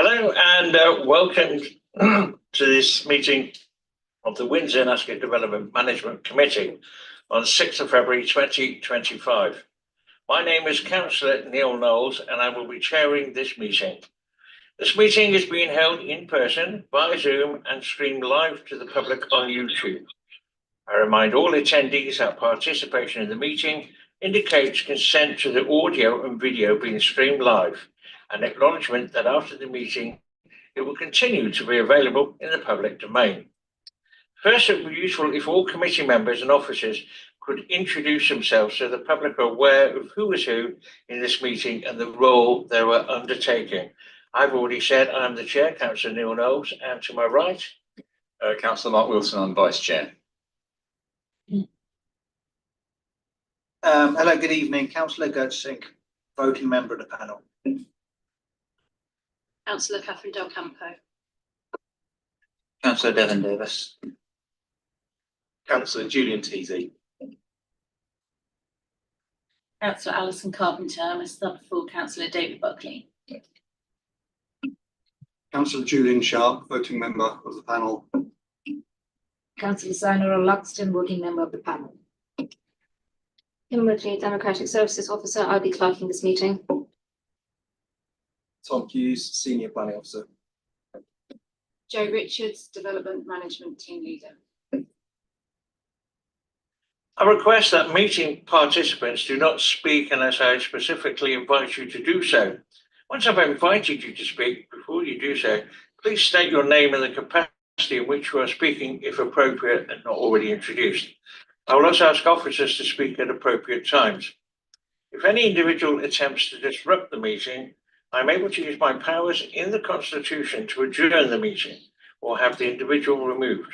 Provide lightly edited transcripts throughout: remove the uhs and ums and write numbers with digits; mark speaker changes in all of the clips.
Speaker 1: Hello and welcome to this meeting of the Windsor and Ascot Development Management Committee on 6th of February 2025. My name is Councillor Neil Knowles and I will be chairing this meeting. This meeting is being held in person via Zoom and streamed live to the public on YouTube. I remind all attendees that participation in the meeting indicates consent to the audio and video being streamed live, and acknowledgement that after the meeting, it will continue to be available in the public domain. First, it would be useful if all committee members and officers could introduce themselves so the public are aware of who is who in this meeting and the role they were undertaking. I've already said I'm the chair, Councillor Neil Knowles, and to my right,
Speaker 2: Councillor Mark Wilson, I'm vice chair.
Speaker 3: Hello, good evening. Councillor Gertsink, voting member of the panel.
Speaker 4: Councillor Catherine Del Campo.
Speaker 3: Councillor Devon Davis.
Speaker 2: Councillor Julian Teasy.
Speaker 4: Councillor Alison Carpenter, and as the before, Councillor David Buckley.
Speaker 5: Councillor Julian Sharp, voting member of the panel.
Speaker 6: Councillor Zainul Luxton, voting member of the panel. Kimberley, Democratic Services Officer. I'll be clerking this meeting.
Speaker 5: Tom Hughes, Senior Planning Officer.
Speaker 6: Jo Richards, Development Management Team Leader.
Speaker 1: I request that meeting participants do not speak unless I specifically invite you to do so. Once I've invited you to speak, before you do so, please state your name and the capacity in which you are speaking, if appropriate and not already introduced. I will also ask officers to speak at appropriate times. If any individual attempts to disrupt the meeting, I am able to use my powers in the Constitution to adjourn the meeting or have the individual removed.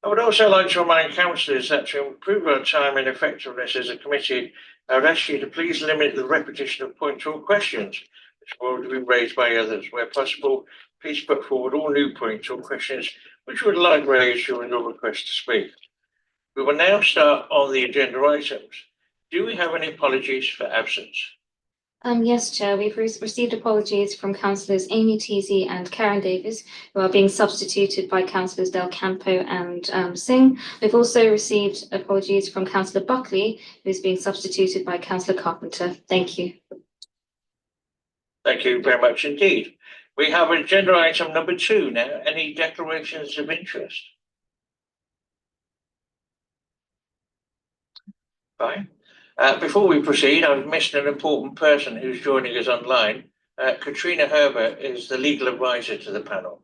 Speaker 1: I would also like to remind councillors that to improve our time and effectiveness as a committee, I would ask you to please limit the repetition of points or questions which have already been raised by others. Where possible, please put forward all new points or questions which you would like raised during your request to speak. We will now start on the agenda items. Do we have any apologies for absence?
Speaker 6: Yes, Chair. We've received apologies from Councillors Amy Teasy and Karen Davis, who are being substituted by Councillors Del Campo and Singh. We've also received apologies from Councillor Buckley, who is being substituted by Councillor Carpenter. Thank you.
Speaker 1: Thank you very much indeed. We have agenda item number 2 now. Any declarations of interest? Fine. Before we proceed, I've missed an important person who's joining us online. Katrina Herbert is the legal advisor to the panel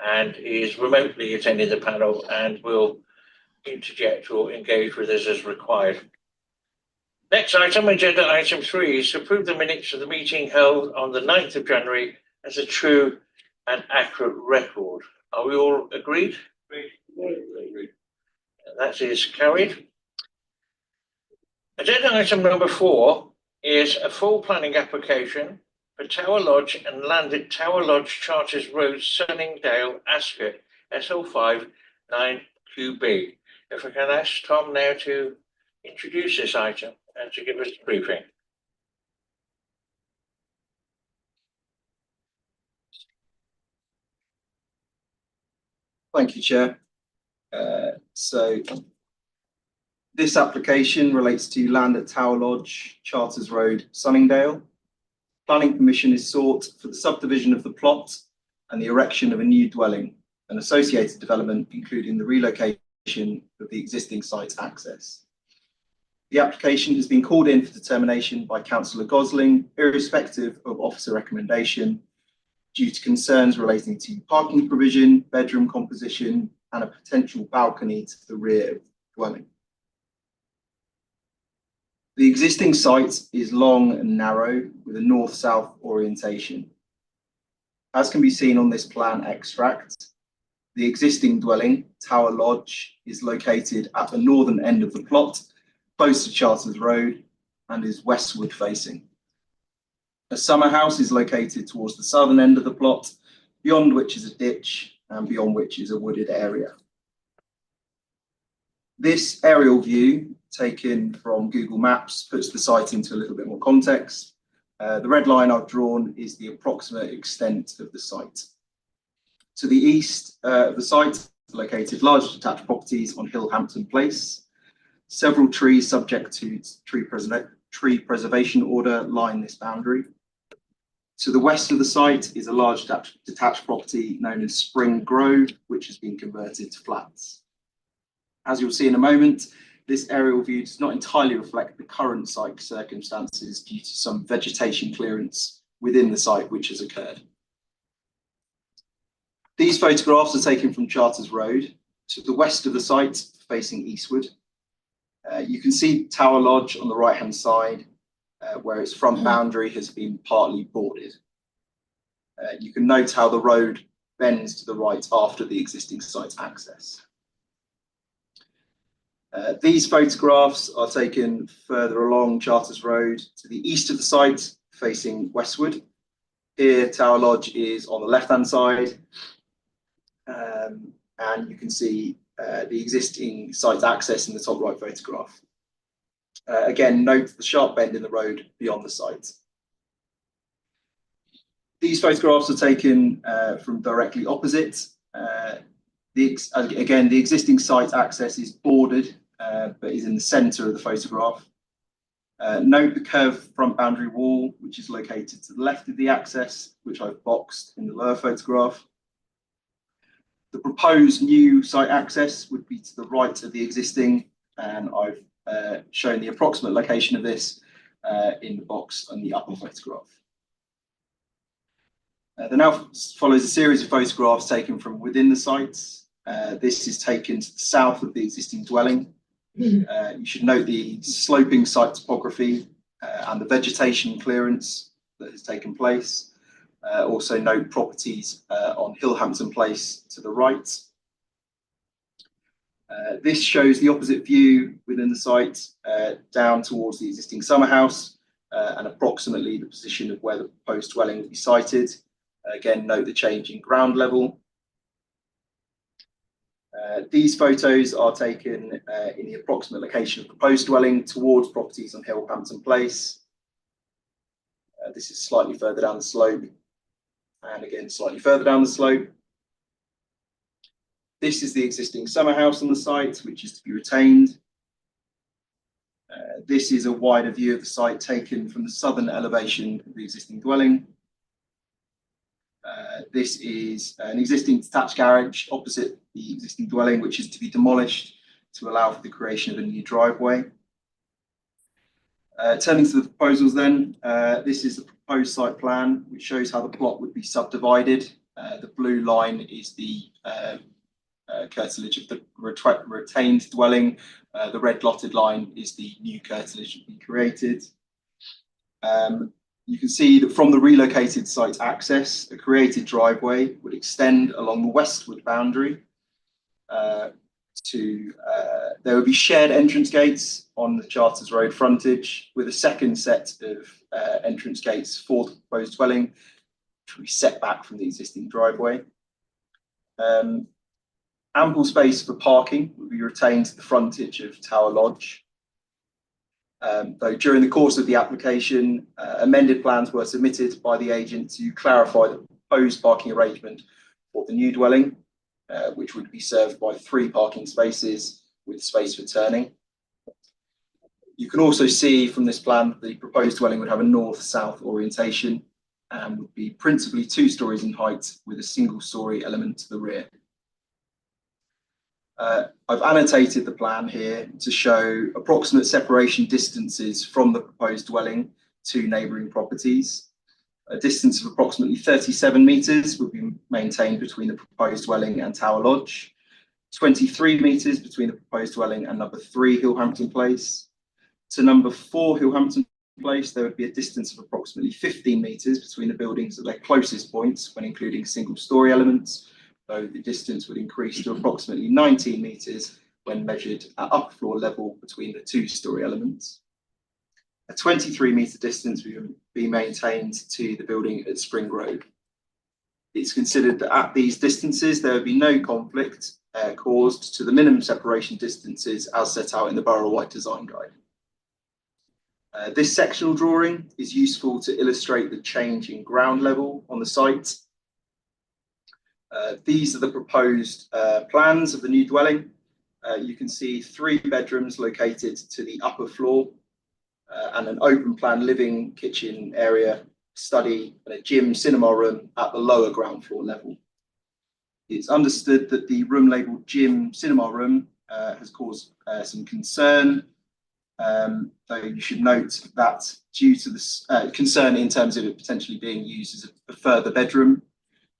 Speaker 1: and is remotely attending the panel and will interject or engage with us as required. Next item, agenda item 3, is to approve the minutes of the meeting held on the 9th of January as a true and accurate record. Are we all agreed? Agreed. That is carried. Agenda item number 4 is a full planning application for Tower Lodge and land at Tower Lodge, Charters Road, Sunningdale, Ascot, SL5 9QB. If I can ask Tom now to introduce this item and to give us a briefing.
Speaker 5: Thank you, Chair. This application relates to land at Tower Lodge, Charters Road, Sunningdale. Planning permission is sought for the subdivision of the plot and the erection of a new dwelling, an associated development including the relocation of the existing site access. The application has been called in for determination by Councillor Gosling, irrespective of officer recommendation, due to concerns relating to parking provision, bedroom composition, and a potential balcony to the rear of the dwelling. The existing site is long and narrow with a north-south orientation. As can be seen on this plan extract, the existing dwelling, Tower Lodge, is located at the northern end of the plot, close to Charters Road, and is westward facing. A summer house is located towards the southern end of the plot, beyond which is a ditch and beyond which is a wooded area. This aerial view taken from Google Maps puts the site into a little bit more context. The red line I've drawn is the approximate extent of the site. To the east of the site, located large detached properties on Hillhampton Place. Several trees subject to tree preservation order line this boundary. To the west of the site is a large detached property known as Spring Grove, which has been converted to flats. As you'll see in a moment, this aerial view does not entirely reflect the current site circumstances due to some vegetation clearance within the site which has occurred. These photographs are taken from Charters Road to the west of the site, facing eastward. You can see Tower Lodge on the right-hand side, where its front boundary has been partly boarded. You can note how the road bends to the right after the existing site access. These photographs are taken further along Charters Road to the east of the site, facing westward. Here, Tower Lodge is on the left-hand side, and you can see the existing site access in the top right photograph. Again, note the sharp bend in the road beyond the site. These photographs are taken from directly opposite. Again, the existing site access is bordered, but is in the centre of the photograph. Note the curved front boundary wall, which is located to the left of the access, which I've boxed in the lower photograph. The proposed new site access would be to the right of the existing, and I've shown the approximate location of this in the box on the upper photograph. There now follows a series of photographs taken from within the sites. This is taken to the south of the existing dwelling. You should note the sloping site topography and the vegetation clearance that has taken place. Also note properties on Hillhampton Place to the right. This shows the opposite view within the site down towards the existing summer house and approximately the position of where the proposed dwelling will be sited. Again, note the change in ground level. These photos are taken in the approximate location of proposed dwelling towards properties on Hillhampton Place. This is slightly further down the slope, and again slightly further down the slope. This is the existing summer house on the site, which is to be retained. This is a wider view of the site taken from the southern elevation of the existing dwelling. This is an existing detached garage opposite the existing dwelling, which is to be demolished to allow for the creation of a new driveway. Turning to the proposals then, this is the proposed site plan, which shows how the plot would be subdivided. The blue line is the curtilage of the retained dwelling. The red dotted line is the new curtilage to be created. You can see that from the relocated site access, a created driveway would extend along the westward boundary. There would be shared entrance gates on the Charters Road frontage, with a second set of entrance gates for the proposed dwelling, which will be set back from the existing driveway. Ample space for parking will be retained to the frontage of Tower Lodge. Though during the course of the application, amended plans were submitted by the agent to clarify the proposed parking arrangement for the new dwelling, which would be served by 3 parking spaces with space for turning. You can also see from this plan that the proposed dwelling would have a north-south orientation and would be principally 2 stories in height with a single-story element to the rear. I've annotated the plan here to show approximate separation distances from the proposed dwelling to neighbouring properties. A distance of approximately 37 metres would be maintained between the proposed dwelling and Tower Lodge, 23 metres between the proposed dwelling and number 3 Hillhampton Place. To number 4 Hillhampton Place, there would be a distance of approximately 15 metres between the buildings at their closest points when including single-storey elements, though the distance would increase to approximately 19 metres when measured at upper floor level between the 2-storey elements. A 23-metre distance would be maintained to the building at Spring Road. It's considered that at these distances there would be no conflict caused to the minimum separation distances as set out in the Borough Wide Design Guide. This sectional drawing is useful to illustrate the change in ground level on the site. These are the proposed plans of the new dwelling. You can see 3 bedrooms located to the upper floor and an open plan living, kitchen area, study, and a gym, cinema room at the lower ground floor level. It's understood that the room labelled gym, cinema room has caused some concern, though you should note that due to this concern in terms of it potentially being used as a further bedroom,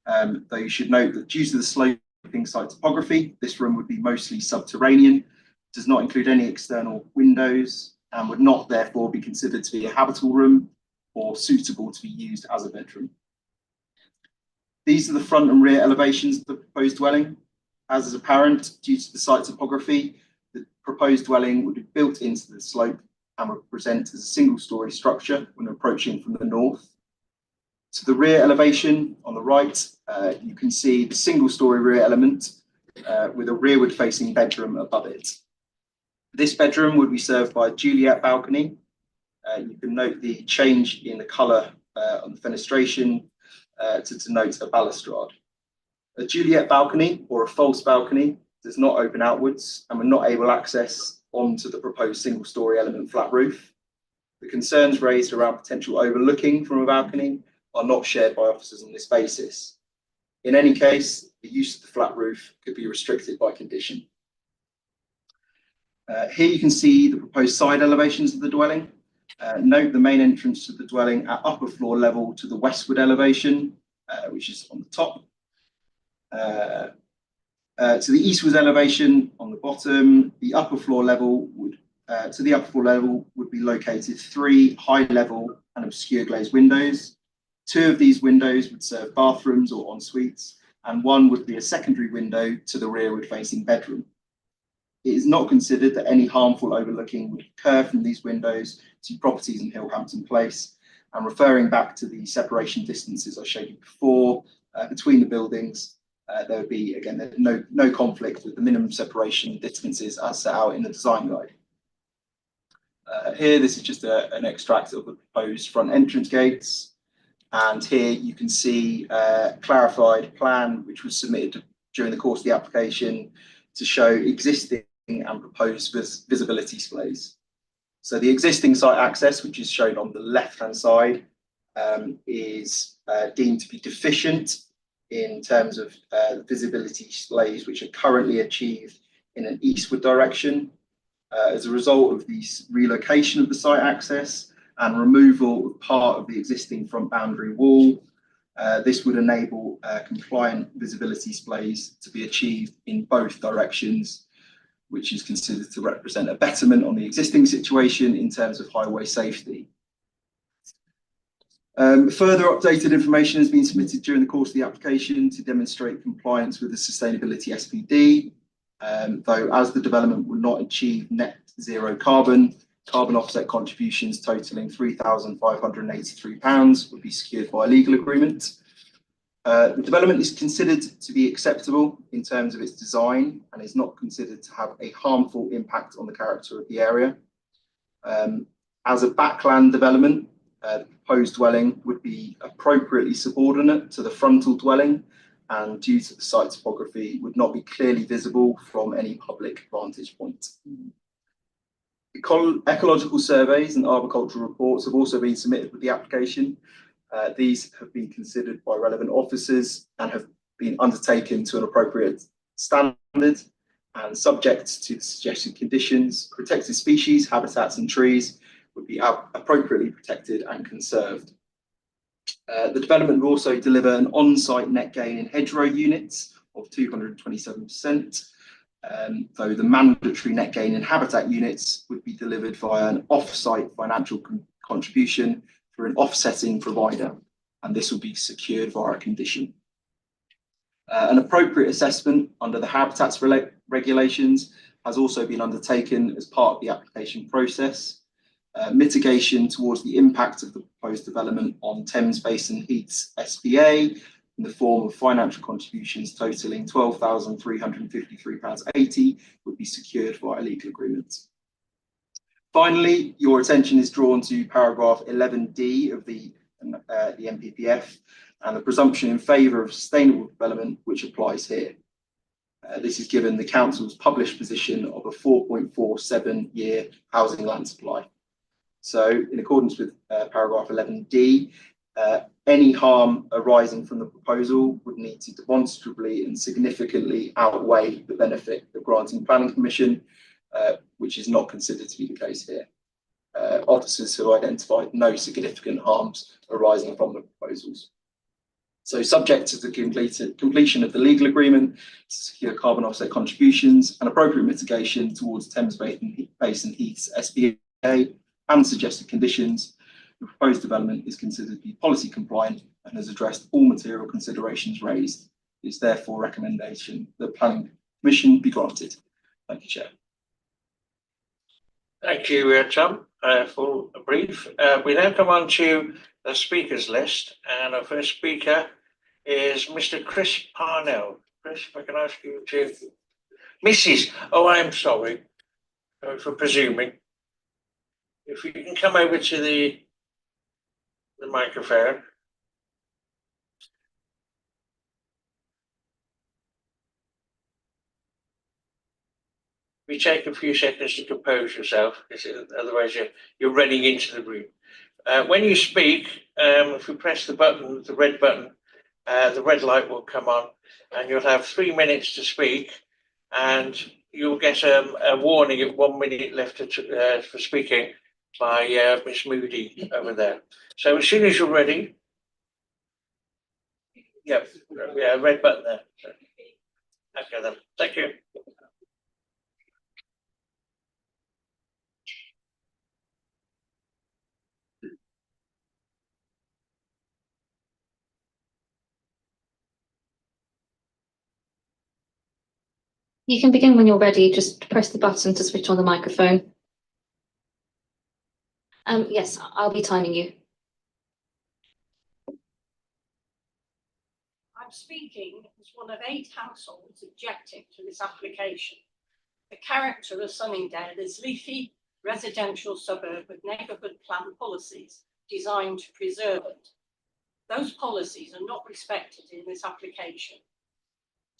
Speaker 5: though you should note that due to the sloping site topography, this room would be mostly subterranean, does not include any external windows, and would not therefore be considered to be a habitable room or suitable to be used as a bedroom. These are the front and rear elevations of the proposed dwelling. As is apparent, due to the site topography, the proposed dwelling would be built into the slope and would present as a single-storey structure when approaching from the north. To the rear elevation on the right, you can see the single-storey rear element with a rearward-facing bedroom above it. This bedroom would be served by a Juliet balcony. You can note the change in the colour on the fenestration to denote a balustrade. A Juliet balcony or a false balcony does not open outwards and would not enable access onto the proposed single-storey element flat roof. The concerns raised around potential overlooking from a balcony are not shared by officers on this basis. In any case, the use of the flat roof could be restricted by condition. Here you can see the proposed side elevations of the dwelling. Note the main entrance to the dwelling at upper floor level to the westward elevation, which is on the top. To the eastward elevation on the bottom, the upper floor level would be located 3 high-level and obscure glazed windows. 2 of these windows would serve bathrooms or en-suites, and 1 would be a secondary window to the rearward-facing bedroom. It is not considered that any harmful overlooking would occur from these windows to properties in Hillhampton Place. And referring back to the separation distances I showed you before between the buildings, there would be, again, no conflict with the minimum separation distances as set out in the design guide. Here, this is just an extract of the proposed front entrance gates. And here you can see a clarified plan which was submitted during the course of the application to show existing and proposed visibility displays. So the existing site access, which is shown on the left-hand side, is deemed to be deficient in terms of the visibility displays which are currently achieved in an eastward direction. As a result of the relocation of the site access and removal of part of the existing front boundary wall, this would enable compliant visibility displays to be achieved in both directions, which is considered to represent a betterment on the existing situation in terms of highway safety. Further updated information has been submitted during the course of the application to demonstrate compliance with the sustainability SPD, though as the development will not achieve net zero carbon offset contributions totaling £3,583 would be secured by a legal agreement. The development is considered to be acceptable in terms of its design and is not considered to have a harmful impact on the character of the area. As a backland development, the proposed dwelling would be appropriately subordinate to the frontal dwelling, and due to the site topography would not be clearly visible from any public vantage point. Ecological surveys and arboricultural reports have also been submitted with the application. These have been considered by relevant officers and have been undertaken to an appropriate standard and subject to the suggested conditions. Protected species, habitats and trees would be appropriately protected and conserved. The development will also deliver an on-site net gain in hedgerow units of 227%, though the mandatory net gain in habitat units would be delivered via an off-site financial contribution through an offsetting provider, and this will be secured via a condition. An appropriate assessment under the habitats regulations has also been undertaken as part of the application process. Mitigation towards the impact of the proposed development on Thames Basin Heats SPA in the form of financial contributions totaling £12,353.80 would be secured via legal agreement. Finally, your attention is drawn to paragraph 11D of the MPPF and the presumption in favour of sustainable development, which applies here. This is given the council's published position of a 4.47-year housing land supply. So, in accordance with paragraph 11D, any harm arising from the proposal would need to demonstrably and significantly outweigh the benefit of granting planning permission, which is not considered to be the case here. Officers have identified no significant harms arising from the proposals. So, subject to the completion of the legal agreement to secure carbon offset contributions and appropriate mitigation towards Thames Basin Heath's SPA and suggested conditions, the proposed development is considered to be policy compliant and has addressed all material considerations raised. It is therefore recommendation that planning permission be granted. Thank you, Chair.
Speaker 1: Thank you, Tom, for a brief. We now come on to the speakers list, and our first speaker is Mr. Chris Parnell. Chris, if I can ask you to... Mrs. Oh, I'm sorry for presuming. If you can come over to the microphone. We take a few seconds to compose yourself, because otherwise you're running into the room. When you speak, if you press the button, the red button, the red light will come on, and you'll have 3 minutes to speak, and you'll get a warning at 1 minute left for speaking by Miss Moody over there. So as soon as you're ready, yeah, red button there. Okay then, thank you.
Speaker 6: You can begin when you're ready. Just press the button to switch on the microphone. Yes, I'll be timing you.
Speaker 7: I'm speaking as one of 8 households objecting to this application. The character of Sunningdale is leafy residential suburb with neighbourhood plan policies designed to preserve it. Those policies are not respected in this application.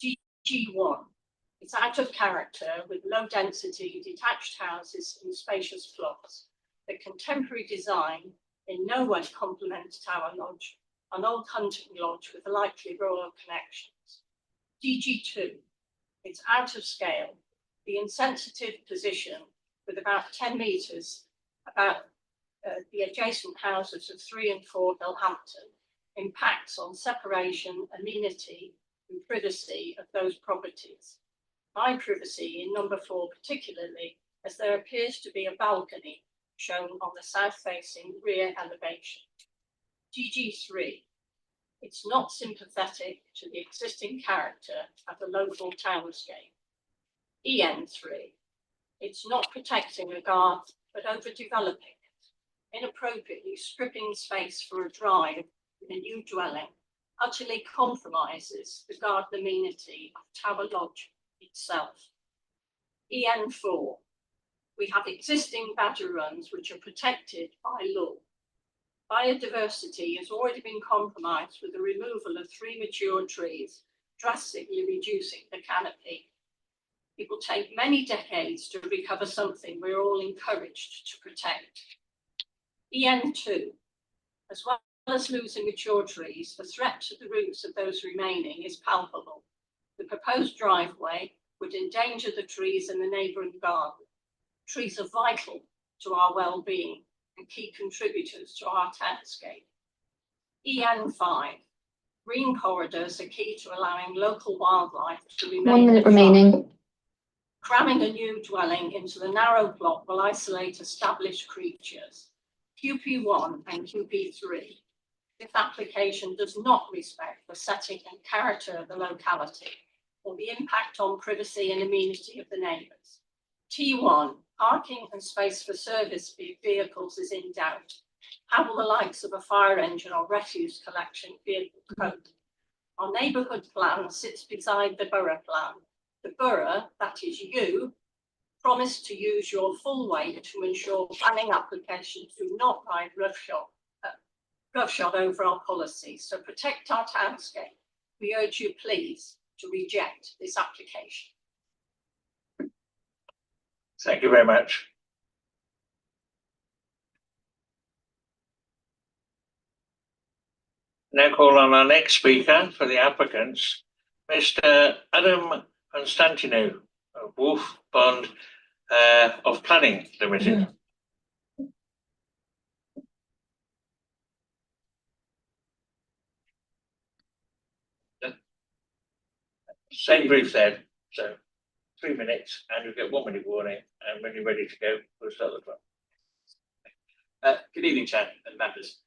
Speaker 7: DG1, it's out of character with low density detached houses and spacious plots. The contemporary design in no way complements Tower Lodge, an old hunting lodge with likely rural connections. DG2, it's out of scale. The insensitive position with about 10 metres about the adjacent houses of 3 and 4 Hillhampton impacts on separation, amenity and privacy of those properties. My privacy in number 4 particularly, as there appears to be a balcony shown on the south-facing rear elevation. DG3, it's not sympathetic to the existing character of the local townscape. EN3, it's not protecting a garden, but overdeveloping it, inappropriately stripping space for a drive in a new dwelling, utterly compromises the garden amenity of Tower Lodge itself. EN4, we have existing badger runs which are protected by law. Biodiversity has already been compromised with the removal of 3 mature trees, drastically reducing the canopy. It will take many decades to recover something we're all encouraged to protect. EN2, as well as losing mature trees, the threat to the roots of those remaining is palpable. The proposed driveway would endanger the trees in the neighbouring garden. Trees are vital to our well-being and key contributors to our townscape. EN5, green corridors are key to allowing local wildlife to remain.
Speaker 6: 1 minute remaining.
Speaker 7: Cramming a new dwelling into the narrow plot will isolate established creatures. QP1 and QP3. This application does not respect the setting and character of the locality or the impact on privacy and amenity of the neighbours. T1, parking and space for service vehicles is in doubt. How will the likes of a fire engine or refuse collection vehicle cope? Our neighbourhood plan sits beside the borough plan. The borough, that is you, promise to use your full weight to ensure planning applications do not ride roughshod over our policies. To protect our townscape, we urge you please to reject this application.
Speaker 1: Thank you very much. Now call on our next speaker for the applicants, Mr. Adam Constantino of Wolf Bond of Planning Limited. Same brief then, so 3 minutes and you'll get 1 minute warning, and when you're ready to go, we'll start the clock.
Speaker 8: Good evening, Chair and members.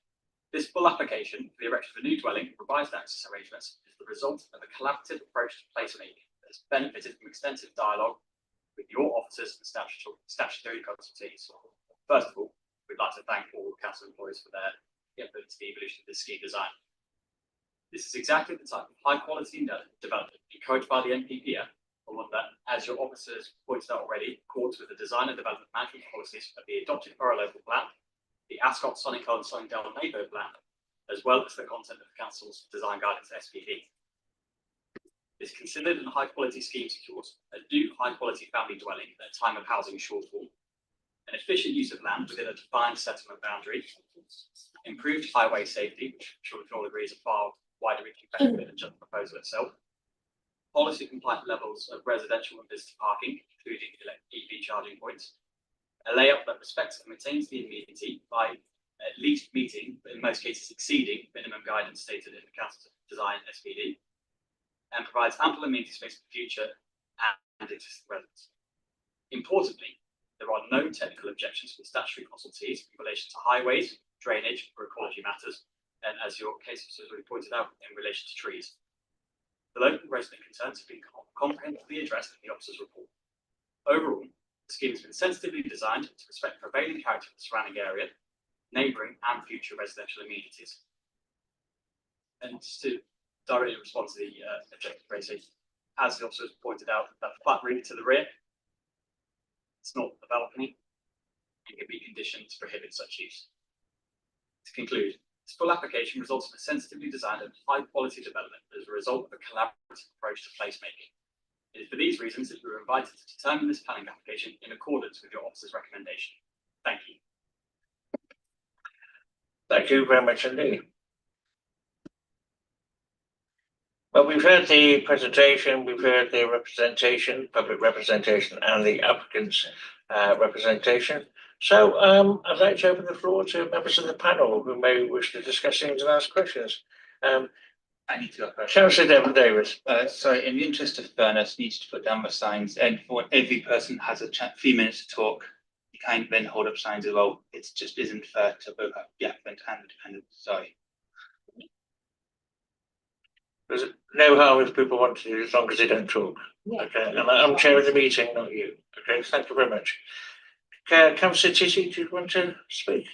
Speaker 8: This full application for the erection of a new dwelling with revised access arrangements is the result of a collaborative approach to placemaking that has benefited from extensive dialogue with your officers and statutory consultees. First of all, we'd like to thank all the council employees for their input to the evolution of this scheme design. This is exactly the type of high-quality development encouraged by the NPPF, or one that, as your officers pointed out already, accords with the design and development management policies of the adopted borough local plan, the Ascot, Sunningdale and Sunningdale neighbourhood plan, as well as the content of the council's design guidance SPD. This considered and high-quality scheme secures a new high-quality family dwelling at a time of housing shortfall, an efficient use of land within a defined settlement boundary, improved highway safety, which I'm sure we can all agree is a far wider reaching benefit than just the proposal itself, policy compliant levels of residential and visitor parking, including EV charging points, a layout that respects and maintains the amenity by at least meeting, but in most cases exceeding, minimum guidance stated in the council's design SPD, and provides ample amenity space for future and existing residents. Importantly, there are no technical objections from statutory consultees in relation to highways, drainage, or ecology matters, and as your case has already pointed out, in relation to trees. The local resident concerns have been comprehensively addressed in the officer's report. Overall, the scheme has been sensitively designed to respect prevailing character of the surrounding area, neighbouring and future residential amenities. And just to directly respond to the objective raising, as the officer has pointed out, that flat roof to the rear, it's not a balcony and can be conditioned to prohibit such use. To conclude, this full application results in a sensitively designed and high-quality development as a result of a collaborative approach to placemaking. It is for these reasons that we were invited to determine this planning application in accordance with your officer's recommendation. Thank you.
Speaker 1: Thank you very much indeed. Well, we've heard the presentation, we've heard the representation, public representation, and the applicant's representation. So I'd like to open the floor to members of the panel who may wish to discuss things and ask questions.
Speaker 9: I need to go first.
Speaker 1: Councillor Devon Davis.
Speaker 9: So in the interest of fairness, needs to put down the signs, and for every person has a few minutes to talk. You can't then hold up signs as well. It just isn't fair to both the applicant and the dependent. Sorry.
Speaker 1: There's no harm if people want to, as long as they don't talk. Yeah. Okay, and I'm chairing the meeting, not you. Okay, thank you very much. Councillor Tissy, do you want to speak?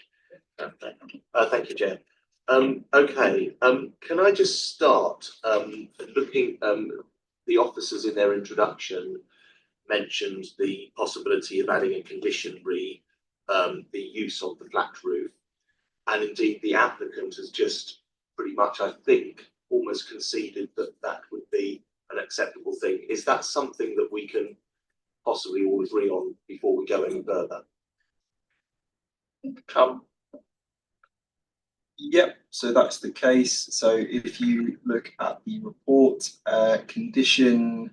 Speaker 10: Thank you, Chair. Okay, can I just start looking, the officers in their introduction mentioned the possibility of adding a condition re the use of the flat roof, and indeed the applicant has just pretty much, I think, almost conceded that that would be an acceptable thing. Is that something that we can possibly all agree on before we go any further?
Speaker 1: Tom?
Speaker 5: Yep, so that's the case. So if you look at the report, condition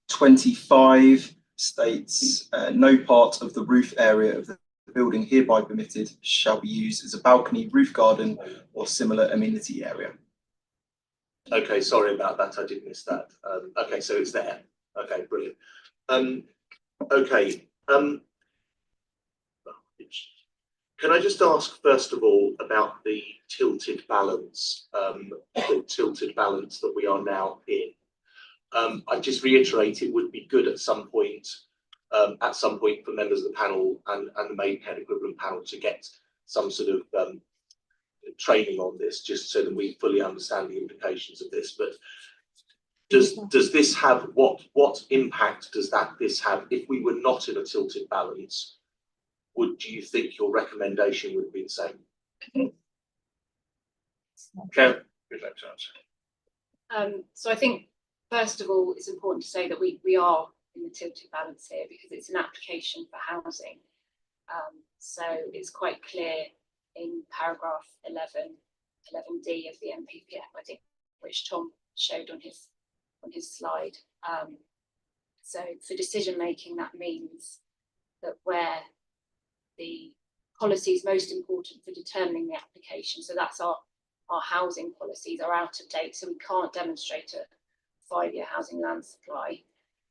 Speaker 5: 25 states no part of the roof area of the building hereby permitted shall be used as a balcony, roof garden or similar amenity area.
Speaker 10: Okay, sorry about that, I did miss that. Okay, so it's there. Okay, brilliant. Okay, can I just ask first of all about the tilted balance that we are now in? I just reiterate it would be good at some point for members of the panel and the main head equivalent panel to get some sort of training on this, just so that we fully understand the implications of this. But Does this have, what impact does this have if we were not in a tilted balance? Do you think your recommendation would be the same?
Speaker 1: Joe, would like to answer?
Speaker 11: So I think, first of all, it's important to say that we are in the tilted balance here because it's an application for housing. So it's quite clear in paragraph 11D of the MPPF, I think, which Tom showed on his slide. So for decision making, that means that where the policy is most important for determining the application, so that's our housing policies are out of date, so we can't demonstrate a 5-year housing land supply.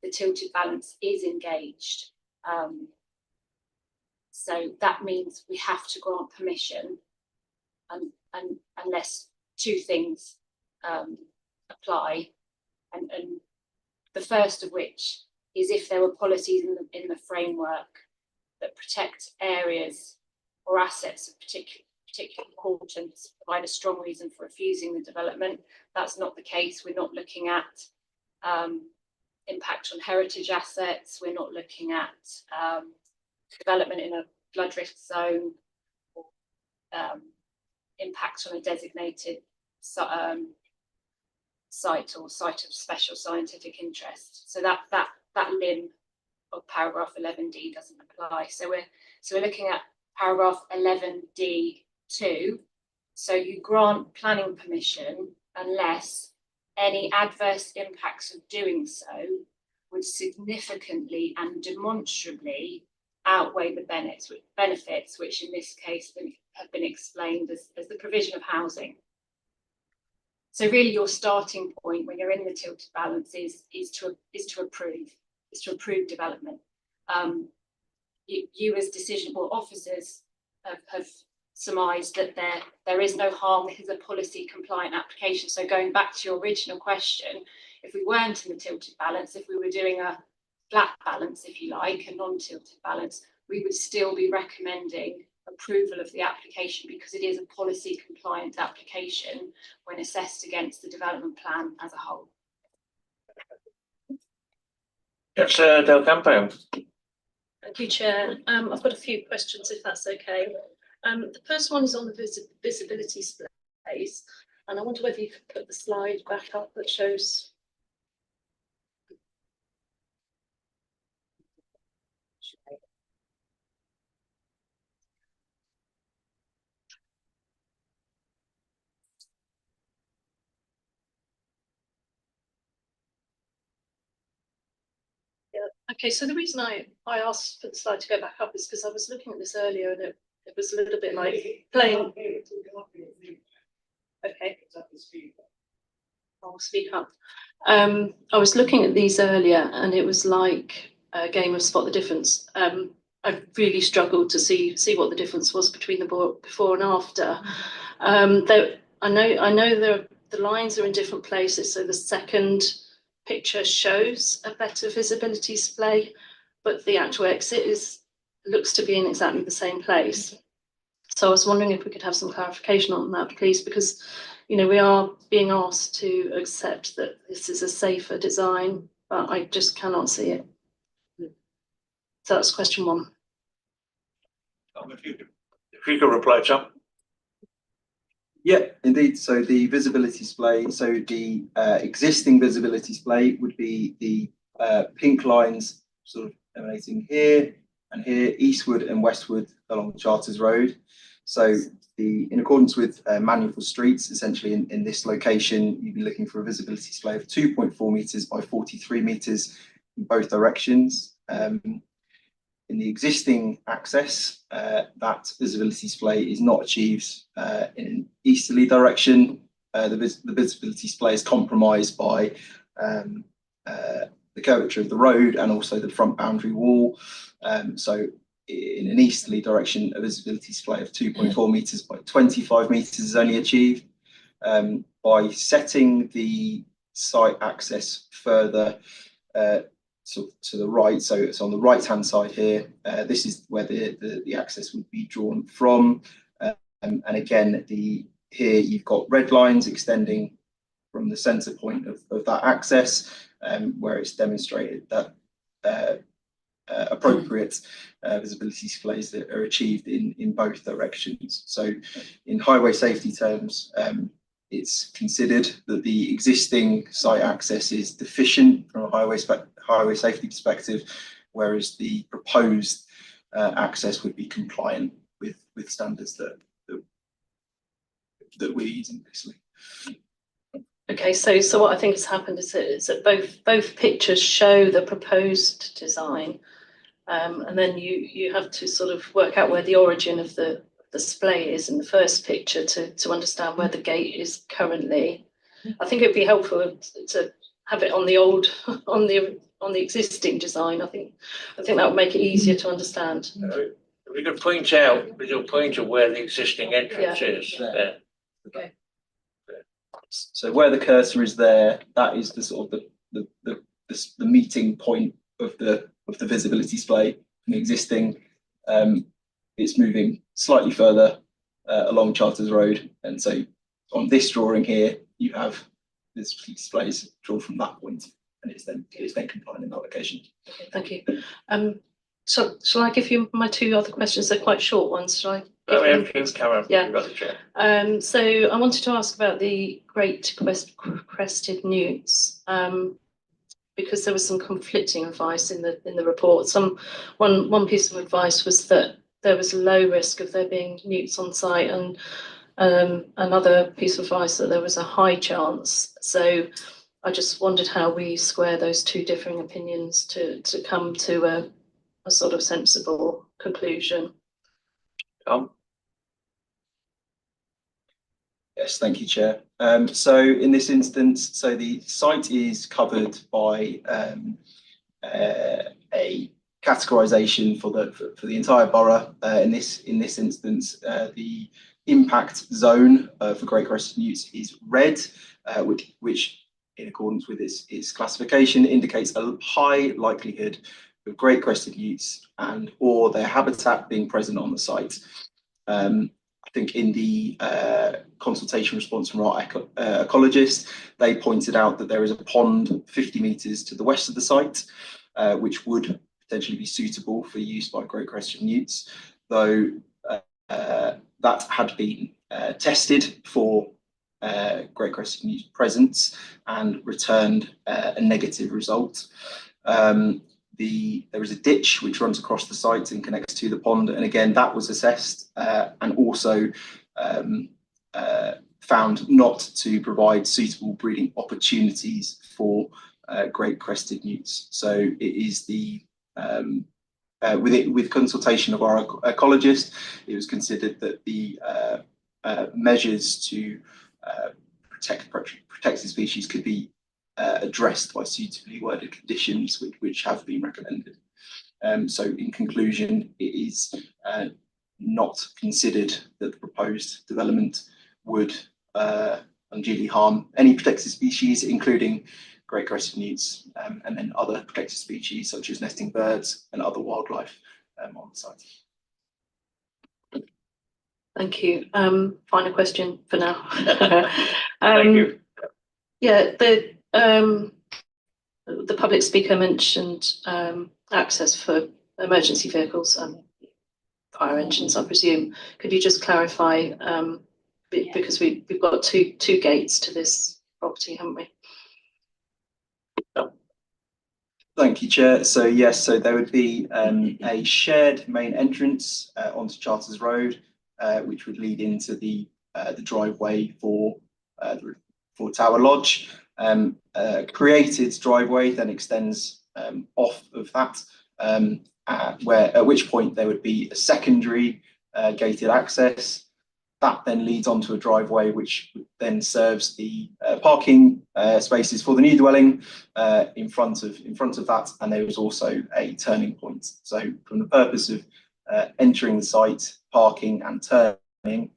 Speaker 11: The tilted balance is engaged. So that means we have to grant permission and unless two things apply, and the first of which is if there were policies in the framework that protect areas or assets of particular importance, provide a strong reason for refusing the development. That's not the case. We're not looking at impact on heritage assets. We're not looking at development in a flood risk zone, or impact on a designated site or site of special scientific interest. So that limb of paragraph 11D doesn't apply. So we're looking at paragraph 11D2. So you grant planning permission unless any adverse impacts of doing so would significantly and demonstrably outweigh the benefits, which in this case have been explained as the provision of housing. So really your starting point when you're in the tilted balance is to approve development. You as decision board officers have surmised that there is no harm. This is a policy compliant application. So going back to your original question, if we weren't in the tilted balance, if we were doing a flat balance, if you like, a non-tilted balance, we would still be recommending approval of the application because it is a policy compliant application when assessed against the development plan as a whole.
Speaker 1: Yes, Del Campo.
Speaker 7: Thank you, Chair. I've got a few questions, if that's okay. The first one is on the visibility space, and I wonder whether you could put the slide back up that shows. Okay, so the reason I asked for the slide to go back up is because I was looking at this earlier and it was a little bit like playing. Okay, I'll speak up. I was looking at these earlier and it was like a game of spot the difference. I really struggled to see what the difference was between the before and after. I know the lines are in different places, so the second picture shows a better visibility display, but the actual exit looks to be in exactly the same place. So I was wondering if we could have some clarification on that, please, because we are being asked to accept that this is a safer design, but I just cannot see it. So that's question one.
Speaker 1: If you could reply, Tom.
Speaker 5: Yeah, indeed. So the visibility display, so the existing visibility display would be the pink lines sort of emanating here and here, eastward and westward along Charters Road. So in accordance with manual for streets, essentially in this location, you'd be looking for a visibility display of 2.4 metres by 43 metres in both directions. In the existing access, that visibility display is not achieved in an easterly direction. The visibility display is compromised by the curvature of the road and also the front boundary wall. So in an easterly direction, a visibility display of 2.4 metres by 25 metres is only achieved. By setting the site access further to the right, so it's on the right hand side here, this is where the access would be drawn from, and again here you've got red lines extending from the centre point of that access, where it's demonstrated that appropriate visibility displays that are achieved in both directions. So in highway safety terms, it's considered that the existing site access is deficient from a highway safety perspective, whereas the proposed access would be compliant with standards that we're using basically.
Speaker 12: Okay, so what I think has happened is that both pictures show the proposed design, and then you have to sort of work out where the origin of the display is in the first picture to understand where the gate is currently. I think it'd be helpful to have it on the old on the existing design. I think that would make it easier to understand.
Speaker 1: We could point out with your pointer where the existing entrance is there.
Speaker 12: Okay.
Speaker 5: So where the cursor is there, that is the sort of the meeting point of the visibility display from the existing. It's moving slightly further along Charters Road, and so on this drawing here, you have visibility displays drawn from that point, and it's then compliant in that location.
Speaker 12: Okay, thank you. So shall I give you my two other questions? They're quite short ones. Shall I?
Speaker 1: Yeah.
Speaker 12: So I wanted to ask about the great crested newts, because there was some conflicting advice in the report. One piece of advice was that there was a low risk of there being newts on site, and another piece of advice that there was a high chance. So I just wondered how we square those two differing opinions to come to a sort of sensible conclusion.
Speaker 5: Yes, thank you, Chair. So in this instance, so the site is covered by a categorisation for the entire borough. In this instance, the impact zone for great crested newts is red, which in accordance with its classification indicates a high likelihood of great crested newts and or their habitat being present on the site. I think in the consultation response from our ecologist, they pointed out that there is a pond 50 metres to the west of the site, which would potentially be suitable for use by great crested newts, though that had been tested for great crested newts presence and returned a negative result. There is a ditch which runs across the site and connects to the pond, and again that was assessed and also found not to provide suitable breeding opportunities for great crested newts. So it is with consultation of our ecologist, it was considered that the measures to protect the species could be addressed by suitably worded conditions which have been recommended. So in conclusion, it is not considered that the proposed development would unduly harm any protected species, including great crested newts, and then other protected species such as nesting birds and other wildlife on the site.
Speaker 12: Thank you. Final question for now.
Speaker 1: Thank you.
Speaker 12: Yeah, the public speaker mentioned access for emergency vehicles and fire engines, I presume. Could you just clarify, because we've got two gates to this property, haven't we?
Speaker 5: Thank you, Chair. So yes, so there would be a shared main entrance onto Charters Road, which would lead into the driveway for Tower Lodge. Created driveway then extends off of that, at which point there would be a secondary gated access. That then leads onto a driveway which then serves the parking spaces for the new dwelling in front of that, and there is also a turning point. So from the purpose of entering the site, parking and turning,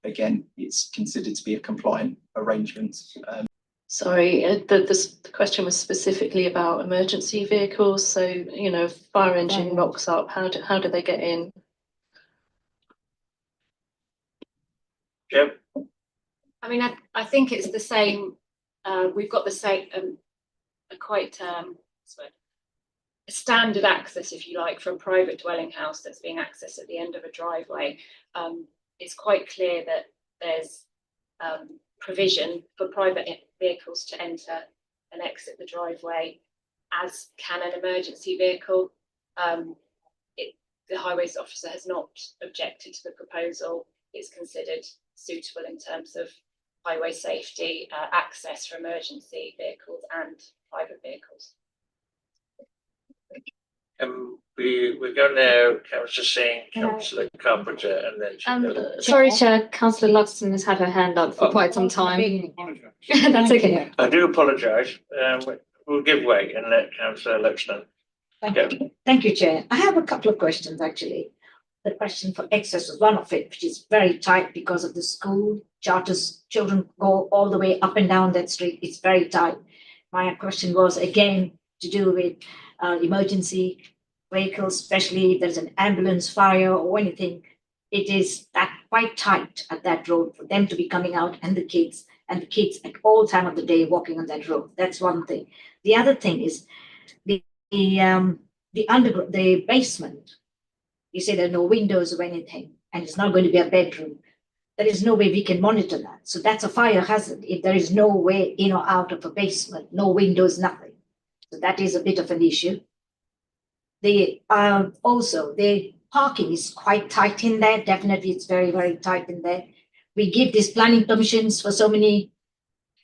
Speaker 5: again, it's considered to be a compliant arrangement.
Speaker 12: Sorry, the question was specifically about emergency vehicles. So, you know, if fire engine rocks up, how do they get in?
Speaker 1: Yep.
Speaker 11: I mean, I think it's the same we've got the same, a quite, what's the word? A standard access, if you like, for a private dwelling house that's being accessed at the end of a driveway. It's quite clear that there's provision for private vehicles to enter and exit the driveway, as can an emergency vehicle. The highways officer has not objected to the proposal. It's considered suitable in terms of highway safety, access for emergency vehicles and private vehicles.
Speaker 1: We're going now, Councillor Singh, Councillor Carpenter, and then.
Speaker 6: Sorry, Chair, Councillor Luxton has had her hand up for quite some time. That's okay.
Speaker 1: I do apologise. We'll give way and let Councillor Luxton.
Speaker 13: Thank you, Chair. I have a couple of questions, actually. The question for access was one of it, which is very tight because of the school charters. Children go all the way up and down that street. It's very tight. My question was, again, to do with emergency vehicles, especially if there's an ambulance, fire or anything. It is that quite tight at that road for them to be coming out, and the kids at all time of the day walking on that road. That's one thing. The other thing is the basement. You say there are no windows or anything, and it's not going to be a bedroom. There is no way we can monitor that. So that's a fire hazard if there is no way in or out of a basement, no windows, nothing. So that is a bit of an issue. Also the parking is quite tight in there. Definitely, it's very, very tight in there. We give these planning permissions for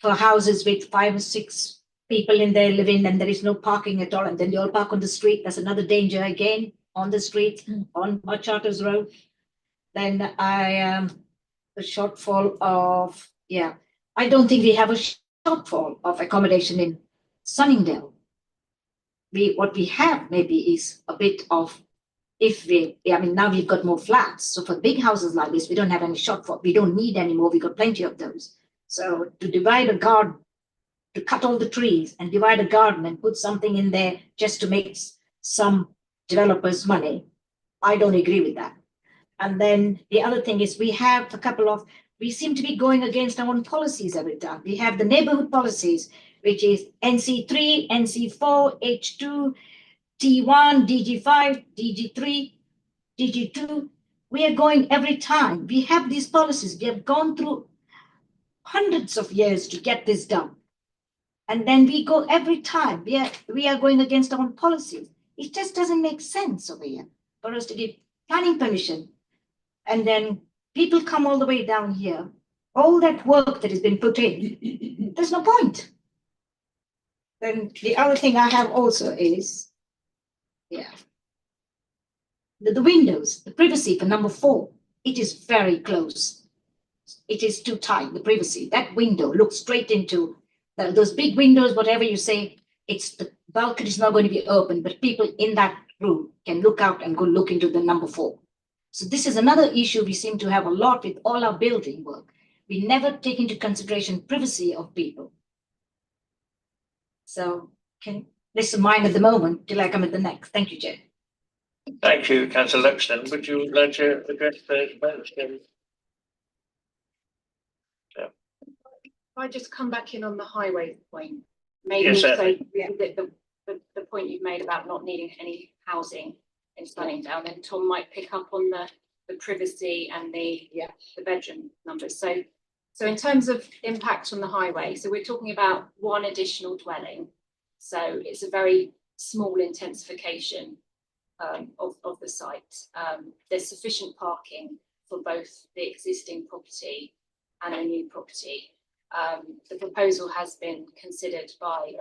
Speaker 13: for houses with 5 or 6 people in there living, and there is no parking at all. And then they all park on the street. That's another danger again, on the street, on Charters Road. Then the shortfall of, I don't think we have a shortfall of accommodation in Sunningdale. What we have maybe is a bit of, now we've got more flats. So for big houses like this, we don't have any shortfall. We don't need any more. We've got plenty of those. So to divide a garden, to cut all the trees and divide a garden and put something in there just to make some developers money, I don't agree with that. And then the other thing is we seem to be going against our own policies every time. We have the neighborhood policies, which is NC3, NC4, H2, T1, DG5, DG3, DG2. We are going every time. We have these policies. We have gone through hundreds of years to get this done. And then we go every time. We are going against our own policies. It just doesn't make sense over here for us to give planning permission. And then people come all the way down here. All that work that has been put in, there's no point. Then the other thing I have also is, the windows, the privacy for number 4, it is very close. It is too tight, the privacy. That window looks straight into those big windows, whatever you say, the balcony is not going to be open, but people in that room can look out and go look into the number 4. So this is another issue we seem to have a lot with all our building work. We never take into consideration privacy of people. So this is mine at the moment till I come at the next. Thank you, Chair.
Speaker 1: Thank you, Councillor Luxton. Would you like to address those matters?
Speaker 11: If I just come back in on the highway point, maybe
Speaker 1: Yes,
Speaker 11: the point you've made about not needing any housing in Sunningdale, then Tom might pick up on the privacy and the bedroom numbers. So in terms of impact on the highway, so we're talking about 1 additional dwelling. So it's a very small intensification of the site. There's sufficient parking for both the existing property and a new property. The proposal has been considered by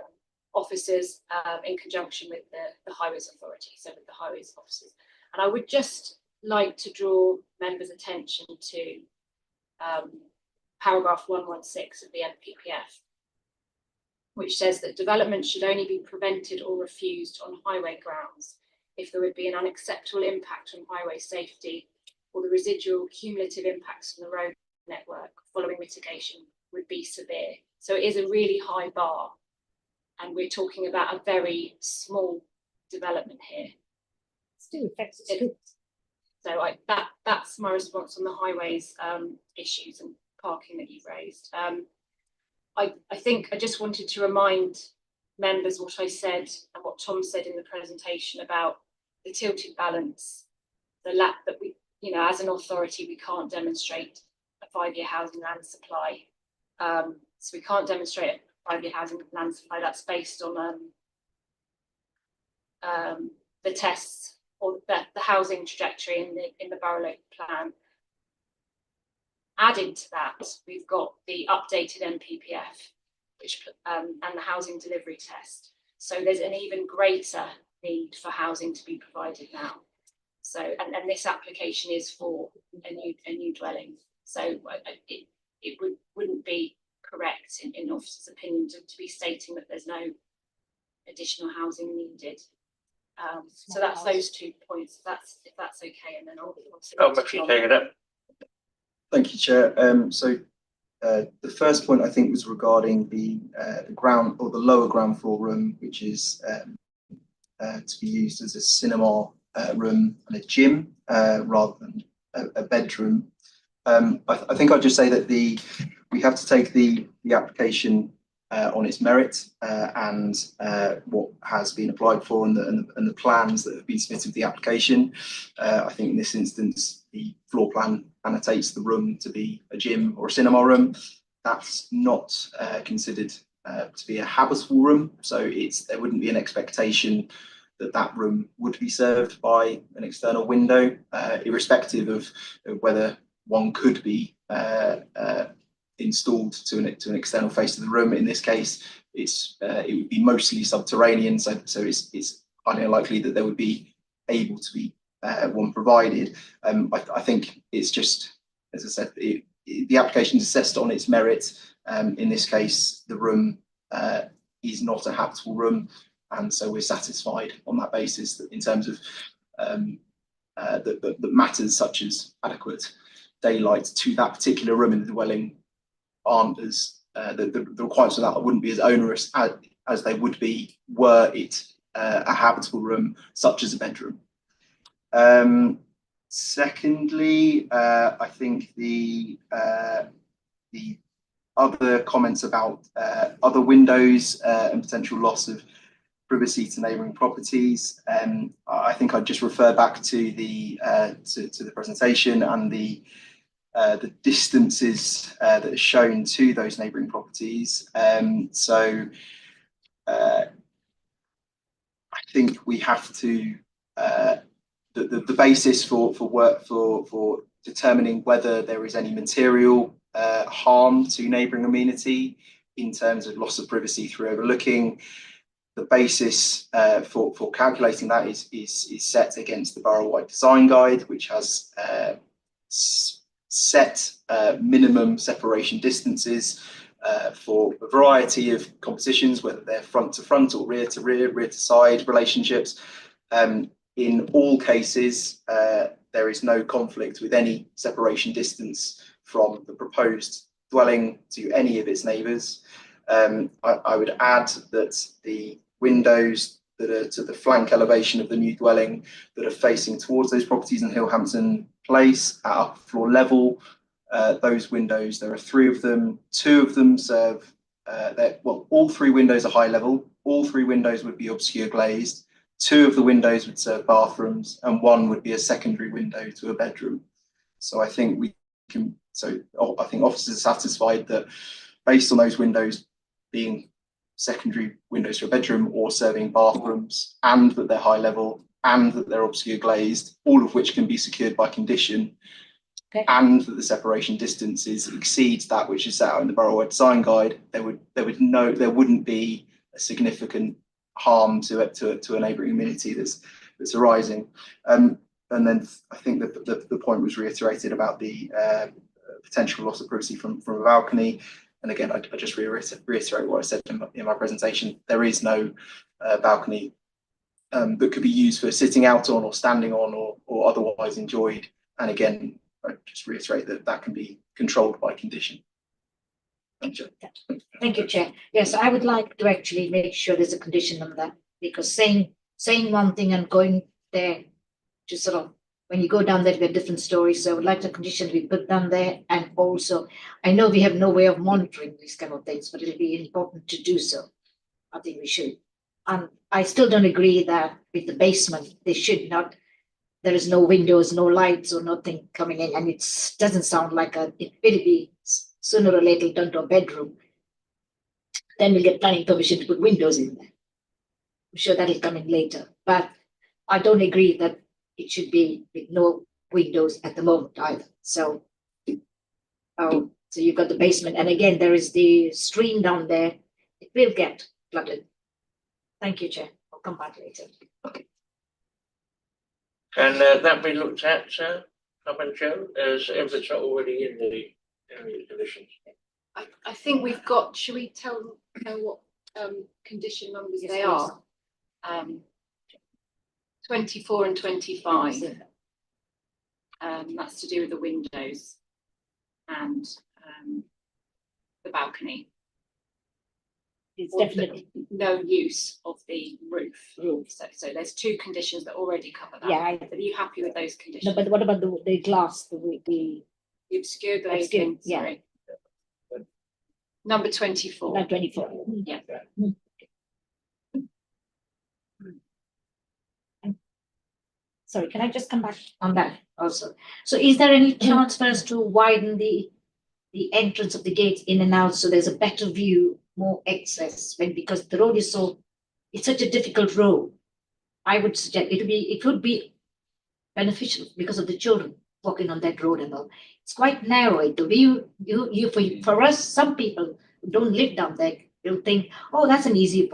Speaker 11: officers in conjunction with the Highways Authority, so with the Highways officers. And I would just like to draw members' attention to paragraph 116 of the NPPF, which says that development should only be prevented or refused on highway grounds if there would be an unacceptable impact on highway safety or the residual cumulative impacts on the road network following mitigation would be severe. So it is a really high bar, and we're talking about a very small development here.
Speaker 13: Still affects the
Speaker 11: So that's my response on the highways issues and parking that you've raised. I think I just wanted to remind members what I said and what Tom said in the presentation about the tilted balance, the lack that we, you know, as an authority, we can't demonstrate a 5-year housing land supply. So we can't demonstrate a 5-year housing land supply. That's based on the tests or the housing trajectory in the borough local plan. Adding to that, we've got the updated NPPF, which and the housing delivery test. So there's an even greater need for housing to be provided now. So and this application is for a new dwelling. So it wouldn't be correct in officer's opinion to be stating that there's no additional housing needed. So that's those 2 points. If that's okay, and then I'll
Speaker 1: motion take it up.
Speaker 5: Thank you, Chair. The first point I think was regarding the ground or the lower ground floor room, which is to be used as a cinema room and a gym rather than a bedroom. I think I'd just say that we have to take the application on its merit and what has been applied for and the plans that have been submitted with the application. I think in this instance, the floor plan annotates the room to be a gym or a cinema room. That's not considered to be a habitable room, so there wouldn't be an expectation that room would be served by an external window, irrespective of whether one could be installed to an external face of the room. In this case, it would be mostly subterranean, so it's highly unlikely that there would be able to be one provided. I think it's just, as I said, the application is assessed on its merit. In this case, the room is not a habitable room, and so we're satisfied on that basis that in terms of the matters such as adequate daylight to that particular room in the dwelling aren't as the requirements of that wouldn't be as onerous as they would be were it a habitable room such as a bedroom. Secondly, I think the other comments about other windows and potential loss of privacy to neighbouring properties. I think I'd just refer back to the presentation and the distances that are shown to those neighbouring properties. So I think we have to the basis for determining whether there is any material harm to neighbouring amenity in terms of loss of privacy through overlooking. The basis for calculating that is set against the borough-wide design guide, which has set minimum separation distances for a variety of compositions, whether they're front to front or rear to rear, rear to side relationships. In all cases, there is no conflict with any separation distance from the proposed dwelling to any of its neighbours. I would add that the windows that are to the flank elevation of the new dwelling that are facing towards those properties in Hillhampton Place at upper floor level, those windows, there are 3 of them. 2 of them serve, all 3 windows are high level. All 3 windows would be obscure glazed. 2 of the windows would serve bathrooms, and 1 would be a secondary window to a bedroom. So I think I think officers are satisfied that based on those windows being secondary windows to a bedroom or serving bathrooms, and that they're high level, and that they're obscure glazed, all of which can be secured by condition, and that the separation distances exceeds that which is set out in the borough-wide design guide, there wouldn't be a significant harm to a neighbouring amenity that's arising. And then I think that the point was reiterated about the potential loss of privacy from a balcony. And again, I just reiterate what I said in my presentation. There is no balcony that could be used for sitting out on or standing on or otherwise enjoyed. And again, I just reiterate that can be controlled by condition. Thank you.
Speaker 13: Thank you, Chair. Yes, I would like to actually make sure there's a condition on that, because saying one thing and going there to sort of when you go down there, we have different stories. So I would like the condition to be put down there. And also, I know we have no way of monitoring these kind of things, but it'll be important to do so. I think we should. And I still don't agree that with the basement, they should not, there is no windows, no lights or nothing coming in. And it doesn't sound like it will be sooner or later done to a bedroom. Then we'll get planning permission to put windows in there. I'm sure that'll come in later. But I don't agree that it should be with no windows at the moment either. So, so you've got the basement. And again, there is the stream down there. It will get flooded. Thank you, Chair. I'll come back later.
Speaker 1: Can that be looked at, Councillor Joe, as if it's not already in the conditions?
Speaker 11: I think we've got, should we know what condition numbers
Speaker 13: Yes,
Speaker 11: they
Speaker 13: please.
Speaker 11: are? 24 and 25. That's to do with the windows and the balcony.
Speaker 13: It's
Speaker 11: Or
Speaker 13: definitely,
Speaker 11: no use of the roof. So there's two conditions that already cover that.
Speaker 13: yeah.
Speaker 11: Are you happy with those
Speaker 13: No,
Speaker 11: conditions?
Speaker 13: but what about the glass, the
Speaker 11: The obscure glazing,
Speaker 13: Obscure, yeah.
Speaker 11: sorry. Number 24.
Speaker 13: not 24?
Speaker 11: Yeah.
Speaker 13: Sorry, can I just come back on that also? So is there any chance for us to widen the entrance of the gates in and out so there's a better view, more access, because the road is it's such a difficult road. I would suggest it would be beneficial because of the children walking on that road and all. It's quite narrow. The view, for us, some people who don't live down there will think, oh, that's an easy,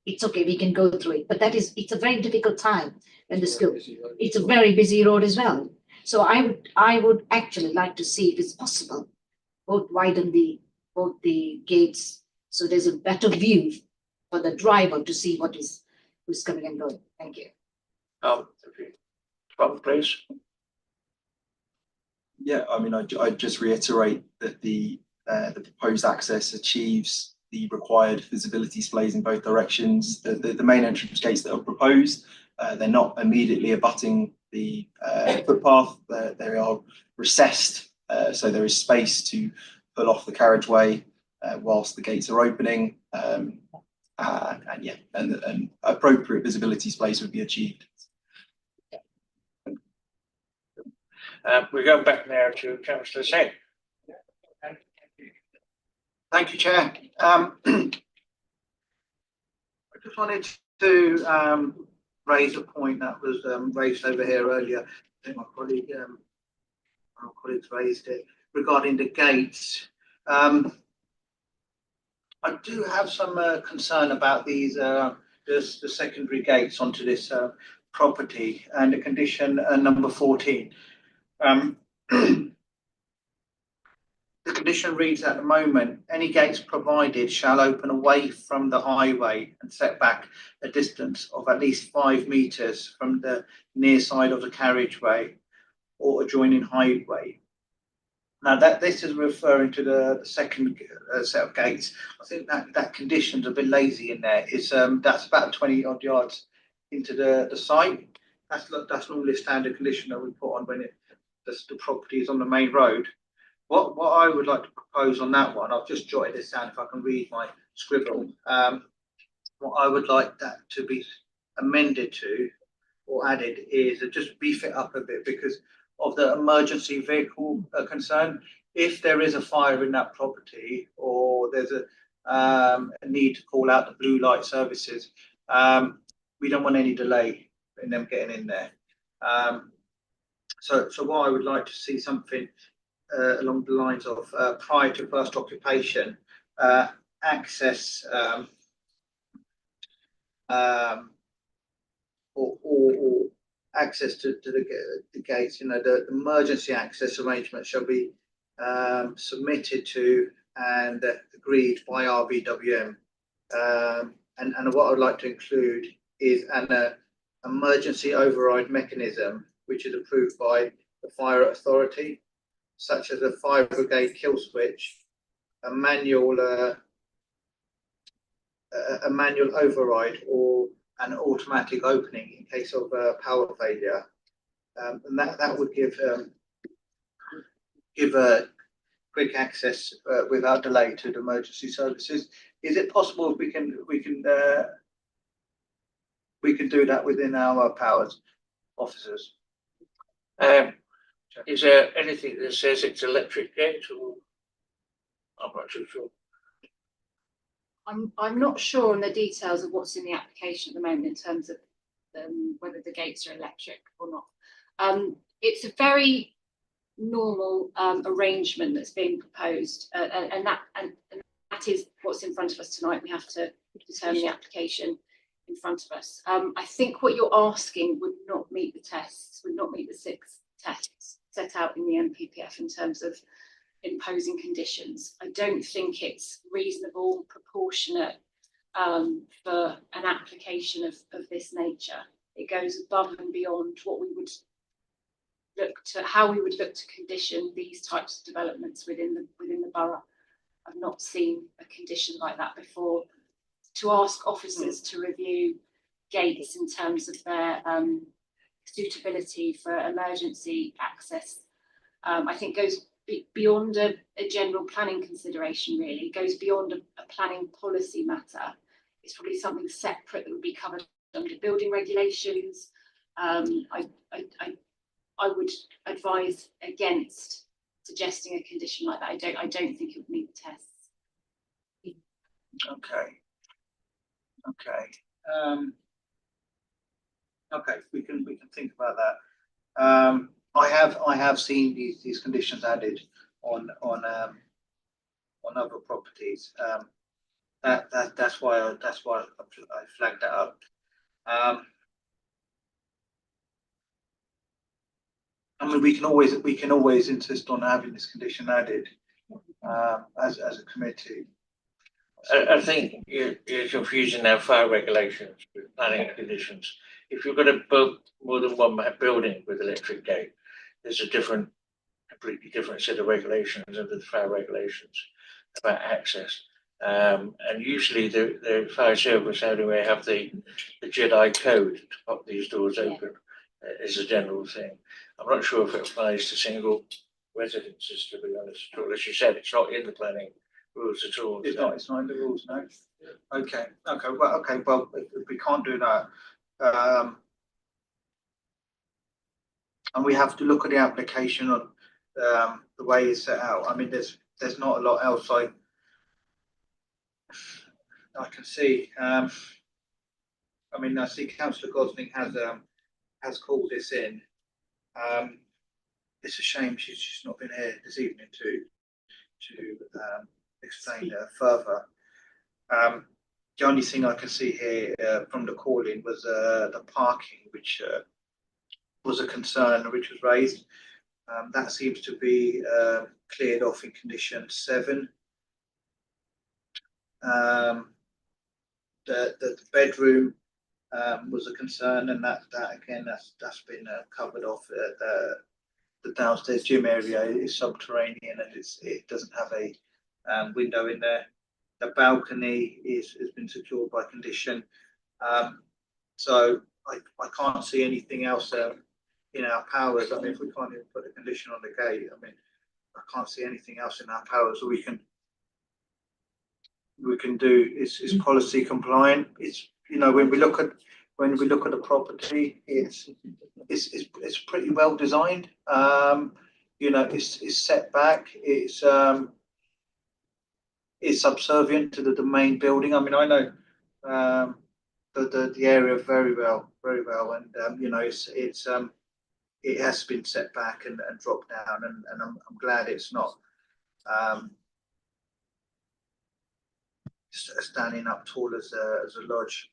Speaker 13: it's okay, we can go through it. But it's a very difficult time when the school, it's a very busy road as well. So I would actually like to see if it's possible, widen both the gates so there's a better view for the driver to see who's coming and going. Thank you.
Speaker 1: Bob, please.
Speaker 5: Yeah, I mean, I just reiterate that the proposed access achieves the required visibility displays in both directions. The main entrance gates that are proposed, they're not immediately abutting the footpath. They are recessed, so there is space to pull off the carriageway whilst the gates are opening. And appropriate visibility displays would be achieved.
Speaker 1: We're going back now to Councillor Singh.
Speaker 3: Thank you, Chair. I just wanted to raise a point that was raised over here earlier. I think my colleagues raised it regarding the gates. I do have some concern about these the secondary gates onto this property and the condition number 14. The condition reads at the moment, any gates provided shall open away from the highway and set back a distance of at least 5 metres from the near side of the carriageway or adjoining highway. Now this is referring to the second set of gates. I think that condition's a bit lazy in there. It's that's about 20 odd yards into the site. That's normally a standard condition that we put on when the property is on the main road. What I would like to propose on that one, I've just jotted this down if I can read my scribble. What I would like that to be amended to or added is just beef it up a bit because of the emergency vehicle concern. If there is a fire in that property or there's a need to call out the blue light services, we don't want any delay in them getting in there. So what I would like to see something along the lines of prior to first occupation, access or access to the gates. The emergency access arrangement shall be submitted to and agreed by RBWM. And what I would like to include is an emergency override mechanism, which is approved by the fire authority, such as a fire brigade kill switch, a manual override, or an automatic opening in case of power failure. And that would give a quick access without delay to the emergency services. Is it possible we can do that within our powers, officers?
Speaker 1: Is there anything that says it's electric gate or? I'm not too sure.
Speaker 11: I'm not sure on the details of what's in the application at the moment in terms of whether the gates are electric or not. It's a very normal arrangement that's being proposed, and that is what's in front of us tonight. We have to determine the application in front of us. I think what you're asking would not meet the tests, would not meet the 6 tests set out in the NPPF in terms of imposing conditions. I don't think it's reasonable, proportionate for an application of this nature. It goes above and beyond what we would how we would look to condition these types of developments within the borough. I've not seen a condition like that before. To ask officers to review gates in terms of their suitability for emergency access, I think goes beyond a general planning consideration. Really, it goes beyond a planning policy matter. It's probably something separate that would be covered under building regulations. I would advise against suggesting a condition like that. I don't think it would meet the tests.
Speaker 3: Okay. Okay, we can think about that. I have seen these conditions added on other properties. That's why I flagged that up. I mean, we can always insist on having this condition added as a committee.
Speaker 1: I think you're confusing our fire regulations with planning conditions. If you've got to build more than one building with electric gate, there's a completely different set of regulations under the fire regulations about access. And usually the fire service anyway have the Jedi code to pop these doors open as a general thing. I'm not sure if it applies to single residences, to be honest at all. As you said, it's not in the planning rules at all.
Speaker 3: It's not in the rules, no. Okay. Well, if we can't do that, and we have to look at the application on the way it's set out. I mean, there's not a lot else I can see. I mean, I see Councillor Gosling has called this in. It's a shame she's not been here this evening to explain further. The only thing I can see here from the call-in was the parking, which was a concern which was raised. That seems to be cleared off in condition 7. The bedroom was a concern, and that again that's been covered off. The downstairs gym area is subterranean, and it doesn't have a window in there. The balcony has been secured by condition. So I can't see anything else in our powers. I mean, if we can't even put a condition on the gate, I mean, I can't see anything else in our powers we can do. Is policy compliant. It's, you know, when we look at the property, it's pretty well designed. You know, it's set back. It's subservient to the main building. I mean, I know the area very well, and you know, it has been set back and dropped down, and I'm glad it's not standing up tall as a lodge.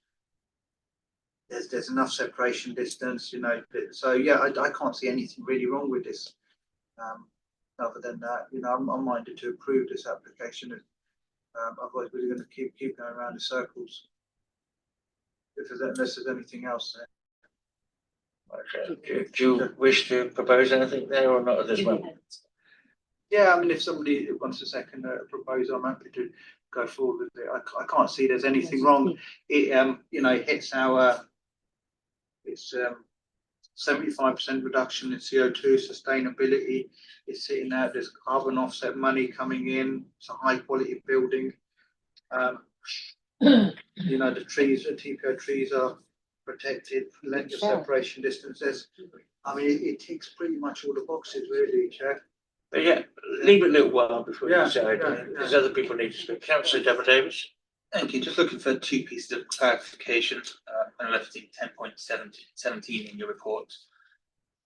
Speaker 3: There's enough separation distance, you know. So yeah, I can't see anything really wrong with this. Other than that, you know, I'm minded to approve this application. Otherwise, we're going to keep going around in circles. Unless there's anything else there.
Speaker 1: Okay. Do you wish to propose anything there or not at this moment?
Speaker 3: Yeah, I mean, if somebody wants a second proposal, I'm happy to go forward with it. I can't see there's anything wrong. It you know, hits our 75% reduction in CO2 sustainability is sitting there. There's carbon offset money coming in. It's a high quality building. You know, the trees, the TPO trees are protected, length of separation distances. I mean, it ticks pretty much all the boxes, really, Chair.
Speaker 1: But yeah, leave it a little while before you
Speaker 3: Yeah,
Speaker 1: decide.
Speaker 3: yeah,
Speaker 1: There's other people need to speak. Councillor Deborah Davis.
Speaker 9: Thank you. Just looking for two pieces of clarification. I left in 10.17 in your report.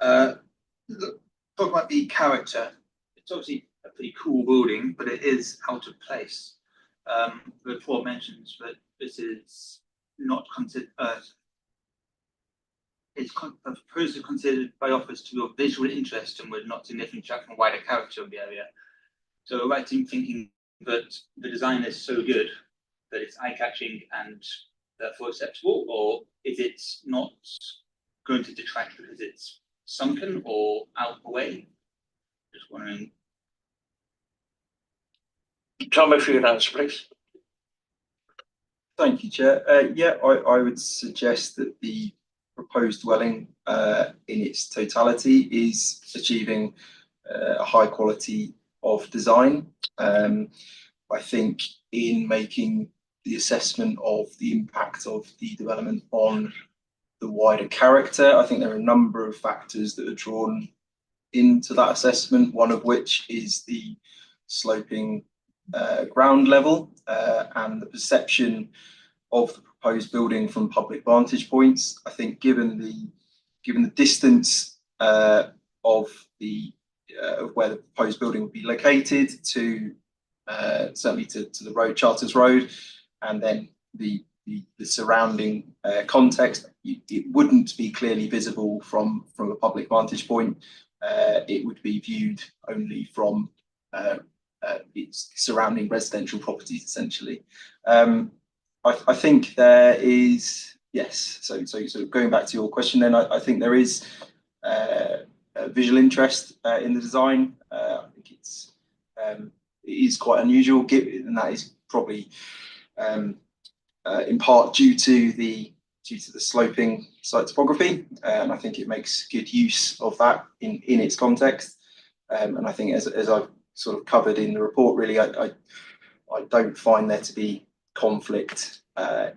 Speaker 9: Talk about the character. It's obviously a pretty cool building, but it is out of place. The report mentions that this is not considered. It's proposed to considered by offers to be of visual interest and would not significantly detract from the wider character of the area. So, right in thinking that the design is so good that it's eye-catching and therefore acceptable, or is it not going to detract because it's sunken or out of the way? Just wondering.
Speaker 1: Tom, if you could answer, please.
Speaker 5: Thank you, Chair. Yeah, I would suggest that the proposed dwelling in its totality is achieving a high quality of design. I think in making the assessment of the impact of the development on the wider character, I think there are a number of factors that are drawn into that assessment, one of which is the sloping ground level and the perception of the proposed building from public vantage points. I think given the distance of where the proposed building would be located to certainly to the road, Charters Road, and then the surrounding context, it wouldn't be clearly visible from a public vantage point. It would be viewed only from its surrounding residential properties, essentially. I think there is, yes, so going back to your question then, I think there is visual interest in the design. I think it is quite unusual, and that is probably in part due to the sloping site topography, and I think it makes good use of that in its context. And I think as I've sort of covered in the report, really, I don't find there to be conflict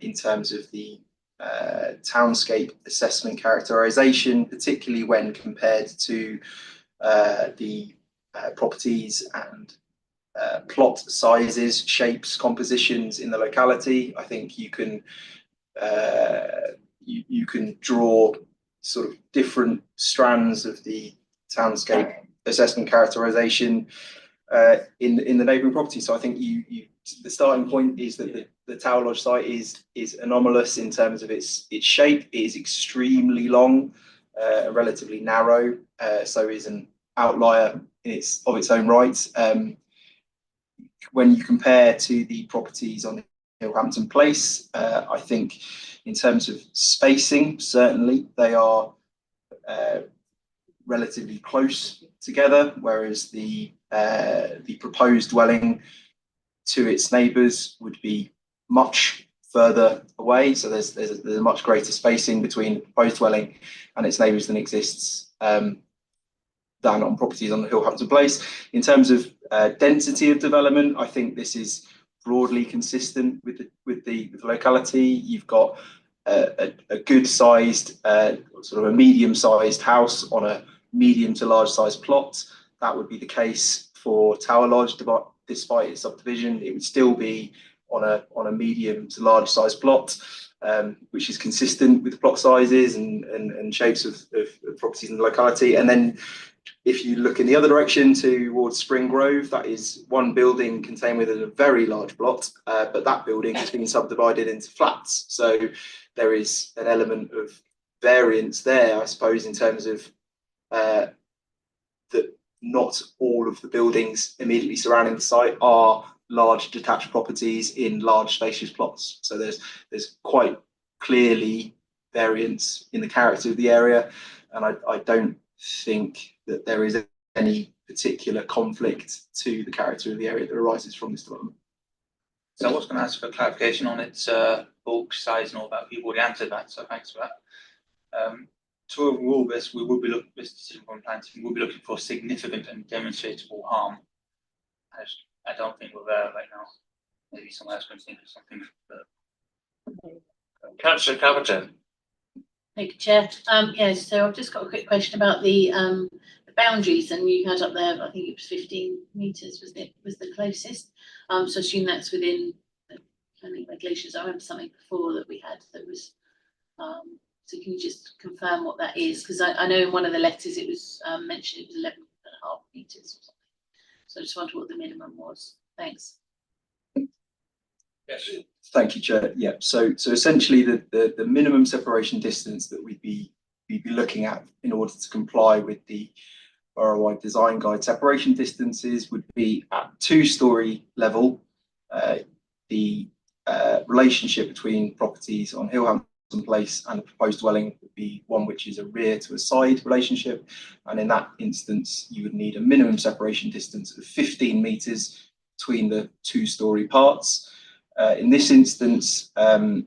Speaker 5: in terms of the townscape assessment characterization, particularly when compared to the properties and plot sizes, shapes, compositions in the locality. I think you can draw sort of different strands of the townscape assessment characterization in the neighbouring property. So I think the starting point is that the Tower Lodge site is anomalous in terms of its shape. It is extremely long, relatively narrow, so is an outlier of its own right. When you compare to the properties on Hillhampton Place, I think in terms of spacing, certainly they are relatively close together, whereas the proposed dwelling to its neighbours would be much further away. So there's a much greater spacing between the proposed dwelling and its neighbours than exists than on properties on the Hillhampton Place. In terms of density of development, I think this is broadly consistent with the locality. You've got a good sized, sort of a medium sized house on a medium to large sized plot. That would be the case for Tower Lodge, despite its subdivision. It would still be on a medium to large sized plot, which is consistent with the plot sizes and shapes of properties in the locality. And then if you look in the other direction towards Spring Grove, that is one building contained within a very large plot, but that building has been subdivided into flats. So there is an element of variance there, I suppose, in terms of that not all of the buildings immediately surrounding the site are large detached properties in large spacious plots. So there's quite clearly variance in the character of the area, and I don't think that there is any particular conflict to the character of the area that arises from this development.
Speaker 9: So I was going to ask for clarification on its bulk, size and all that. You've already answered that, so thanks for that. to overrule this, we will be looking this decision on planting. We'll be looking for significant and demonstrable harm. I don't think we're there right now. Maybe someone else can think of something.
Speaker 1: Councillor Covington.
Speaker 4: Thank you, Chair. Yes, so I've just got a quick question about the boundaries, and you had up there, I think it was 15 metres was the closest. So I assume that's within the planning regulations. I remember something before that we had that was, so can you just confirm what that is? Because I know in one of the letters it was mentioned it was 11.5 metres or something. So I just wonder what the minimum was. Thanks.
Speaker 1: Yes.
Speaker 5: Thank you, Chair. Yeah, so essentially the minimum separation distance that we'd be looking at in order to comply with the borough-wide design guide separation distances would be at 2-storey level. The relationship between properties on Hillhampton Place and the proposed dwelling would be one which is a rear to a side relationship, and in that instance you would need a minimum separation distance of 15 metres between the 2-storey parts. In this instance, a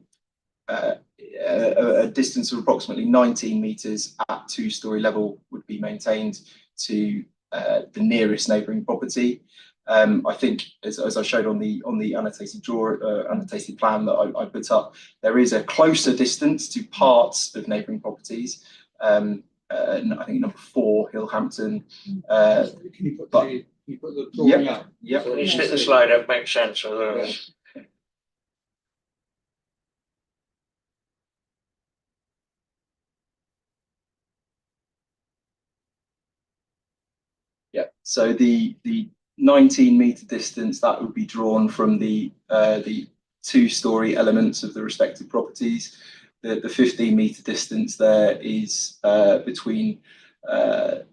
Speaker 5: distance of approximately 19 metres at 2-storey level would be maintained to the nearest neighbouring property. I think, as I showed on the annotated annotated plan that I put up, there is a closer distance to parts of neighbouring properties. I think number 4, Hillhampton.
Speaker 14: Can you put the drawing up?
Speaker 5: Yep.
Speaker 1: So you stick the slide up, makes sense. Otherwise.
Speaker 5: Yeah, so the 19-metre distance that would be drawn from the 2-storey elements of the respective properties. The 15-metre distance there is between a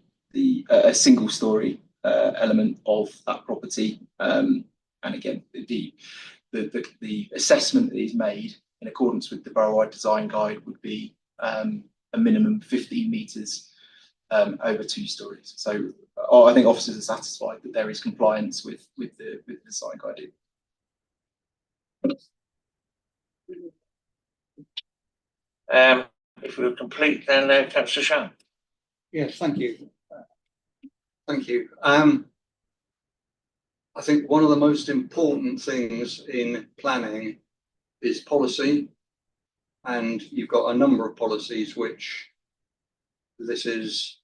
Speaker 5: single-storey element of that property, and again the assessment that is made in accordance with the borough-wide design guide would be a minimum 15 metres over 2 stories. So I think officers are satisfied that there is compliance with the design guide.
Speaker 1: If we're complete, then Councillor Shan.
Speaker 14: Yes, thank you. Thank you. I think one of the most important things in planning is policy, and you've got a number of policies which this is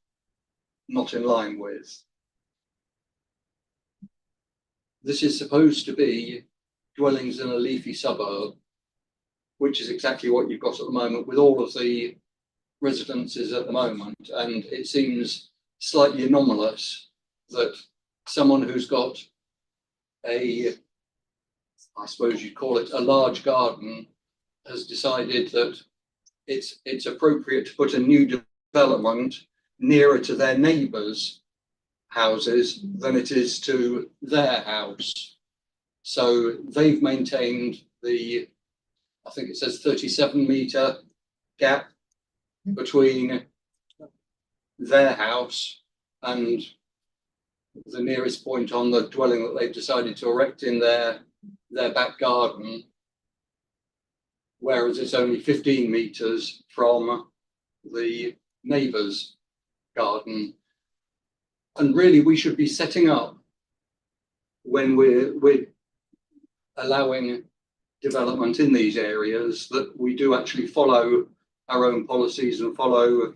Speaker 14: not in line with. This is supposed to be dwellings in a leafy suburb, which is exactly what you've got at the moment with all of the residences at the moment. And it seems slightly anomalous that someone who's got I suppose you'd call it a large garden, has decided that it's appropriate to put a new development nearer to their neighbours' houses than it is to their house. So they've maintained the, I think it says 37-metre gap between their house and the nearest point on the dwelling that they've decided to erect in their back garden, whereas it's only 15 metres from the neighbour's garden. And really we should be setting up, when we're allowing development in these areas, that we do actually follow our own policies and follow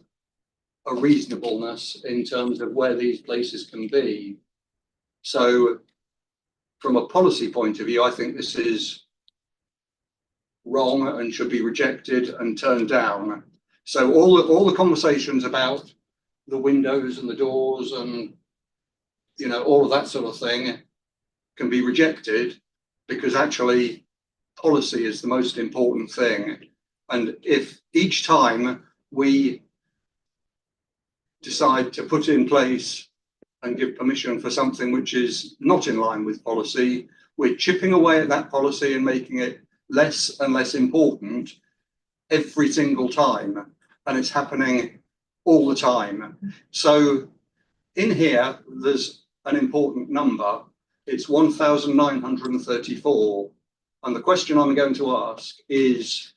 Speaker 14: a reasonableness in terms of where these places can be. So from a policy point of view, I think this is wrong and should be rejected and turned down. So all the conversations about the windows and the doors and, you know, all of that sort of thing can be rejected, because actually policy is the most important thing. And if each time we decide to put in place and give permission for something which is not in line with policy, we're chipping away at that policy and making it less and less important every single time. And it's happening all the time. So in here, there's an important number. It's 1,934. And the question I'm going to ask is,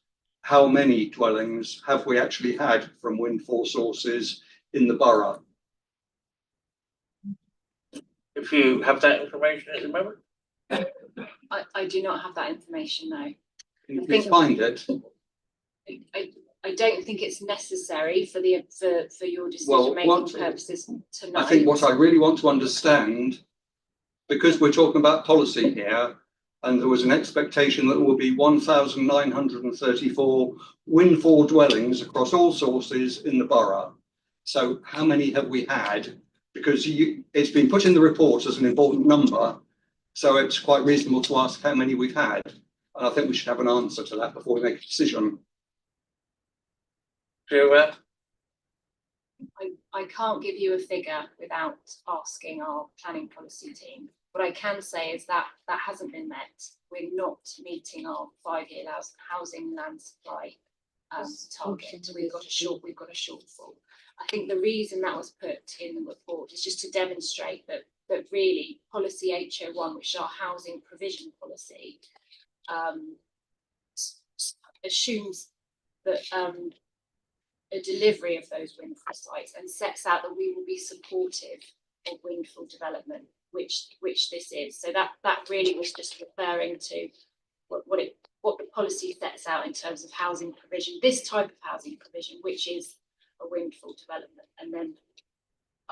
Speaker 14: how many dwellings have we actually had from windfall sources in the borough?
Speaker 1: If you have that information at the moment.
Speaker 11: I do not have that information, no.
Speaker 14: Can you please find it?
Speaker 11: I don't think it's necessary for your
Speaker 14: Well,
Speaker 11: decision-making purposes tonight.
Speaker 14: I think what I really want to understand, because we're talking about policy here, and there was an expectation that there will be 1,934 windfall dwellings across all sources in the borough. So how many have we had? Because it's been put in the report as an important number, so it's quite reasonable to ask how many we've had. And I think we should have an answer to that before we make a decision.
Speaker 11: I can't give you a figure without asking our planning policy team. What I can say is that that hasn't been met. We're not meeting our 5-year housing land supply target. We've got a shortfall. I think the reason that was put in the report is just to demonstrate that really policy HO1, which is our housing provision policy, assumes that a delivery of those windfall sites and sets out that we will be supportive of windfall development, which this is. So that really was just referring to what the policy sets out in terms of housing provision, this type of housing provision, which is a windfall development. And then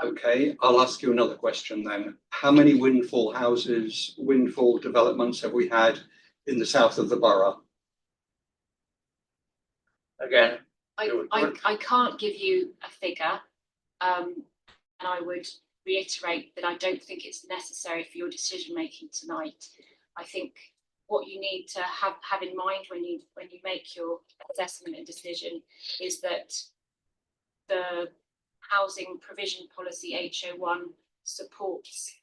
Speaker 14: okay, I'll ask you another question then. How many windfall developments have we had in the south of the borough?
Speaker 1: Again,
Speaker 11: I can't give you a figure, and I would reiterate that I don't think it's necessary for your decision making tonight. I think what you need to have in mind when you make your assessment and decision is that the housing provision policy HO1 supports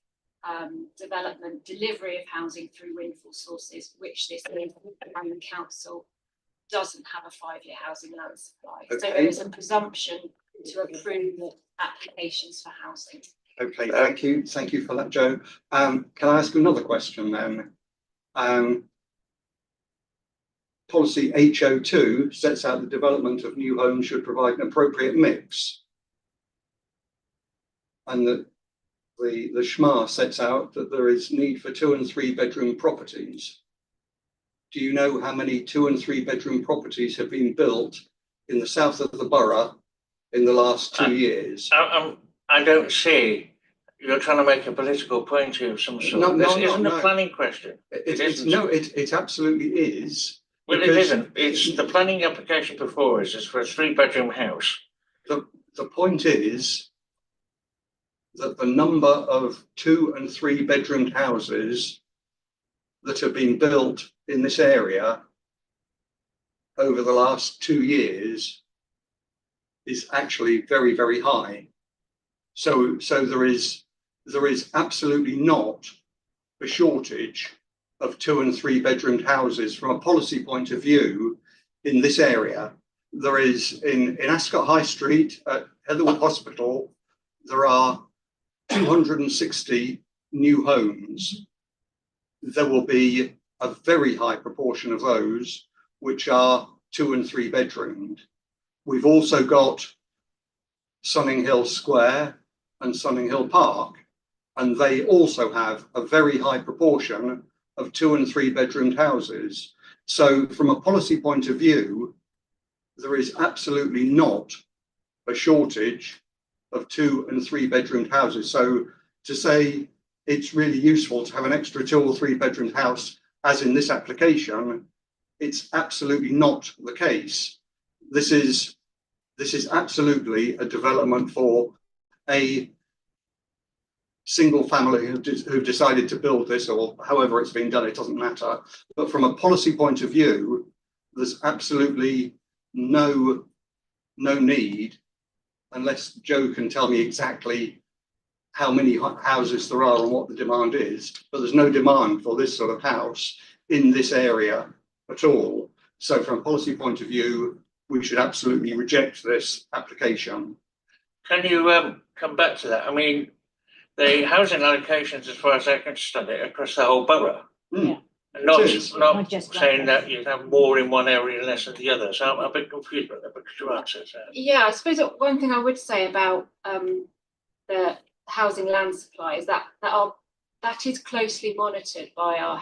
Speaker 11: development, delivery of housing through windfall sources, which this is, and the council doesn't have a 5-year housing land supply.
Speaker 14: Okay.
Speaker 11: So there is a presumption to approve applications for housing.
Speaker 14: Okay, thank you. Thank you for that, Joe. Can I ask another question then? Policy HO2 sets out the development of new homes should provide an appropriate mix. And the SHMA sets out that there is need for 2 and 3 bedroom properties. Do you know how many 2 and 3 bedroom properties have been built in the south of the borough in the last 2 years?
Speaker 1: I don't see. You're trying to make a political point here of some sort. This isn't a planning question.
Speaker 14: It absolutely is.
Speaker 1: Well, it isn't. It's the planning application before us is for a 3-bedroom house.
Speaker 14: The point is that the number of 2 and 3 bedroomed houses that have been built in this area over the last 2 years is actually very, very high. So there is absolutely not a shortage of 2 and 3 bedroomed houses from a policy point of view in this area. There is in Ascot High Street at Heatherwood Hospital, there are 260 new homes. There will be a very high proportion of those which are 2 and 3 bedroomed. We've also got Sunningdale Square and Sunningdale Park, and they also have a very high proportion of 2 and 3 bedroomed houses. So from a policy point of view, there is absolutely not a shortage of 2 and 3 bedroomed houses. So to say it's really useful to have an extra 2 or 3 bedroomed house, as in this application, it's absolutely not the case. This is absolutely a development for a single family who decided to build this, or however it's been done, it doesn't matter. But from a policy point of view, there's absolutely no need, unless Joe can tell me exactly how many houses there are and what the demand is, but there's no demand for this sort of house in this area at all. So from a policy point of view, we should absolutely reject this application.
Speaker 1: Can you come back to that? I mean, the housing allocations, as far as I can study, across the whole borough.
Speaker 14: Mm.
Speaker 1: Not,
Speaker 5: Cheers.
Speaker 1: not
Speaker 13: Not just
Speaker 1: saying
Speaker 13: one.
Speaker 1: that you have more in one area and less in the other. So I'm a bit confused about that, but could you answer that?
Speaker 11: Yeah, I suppose one thing I would say about the housing land supply is that is closely monitored by our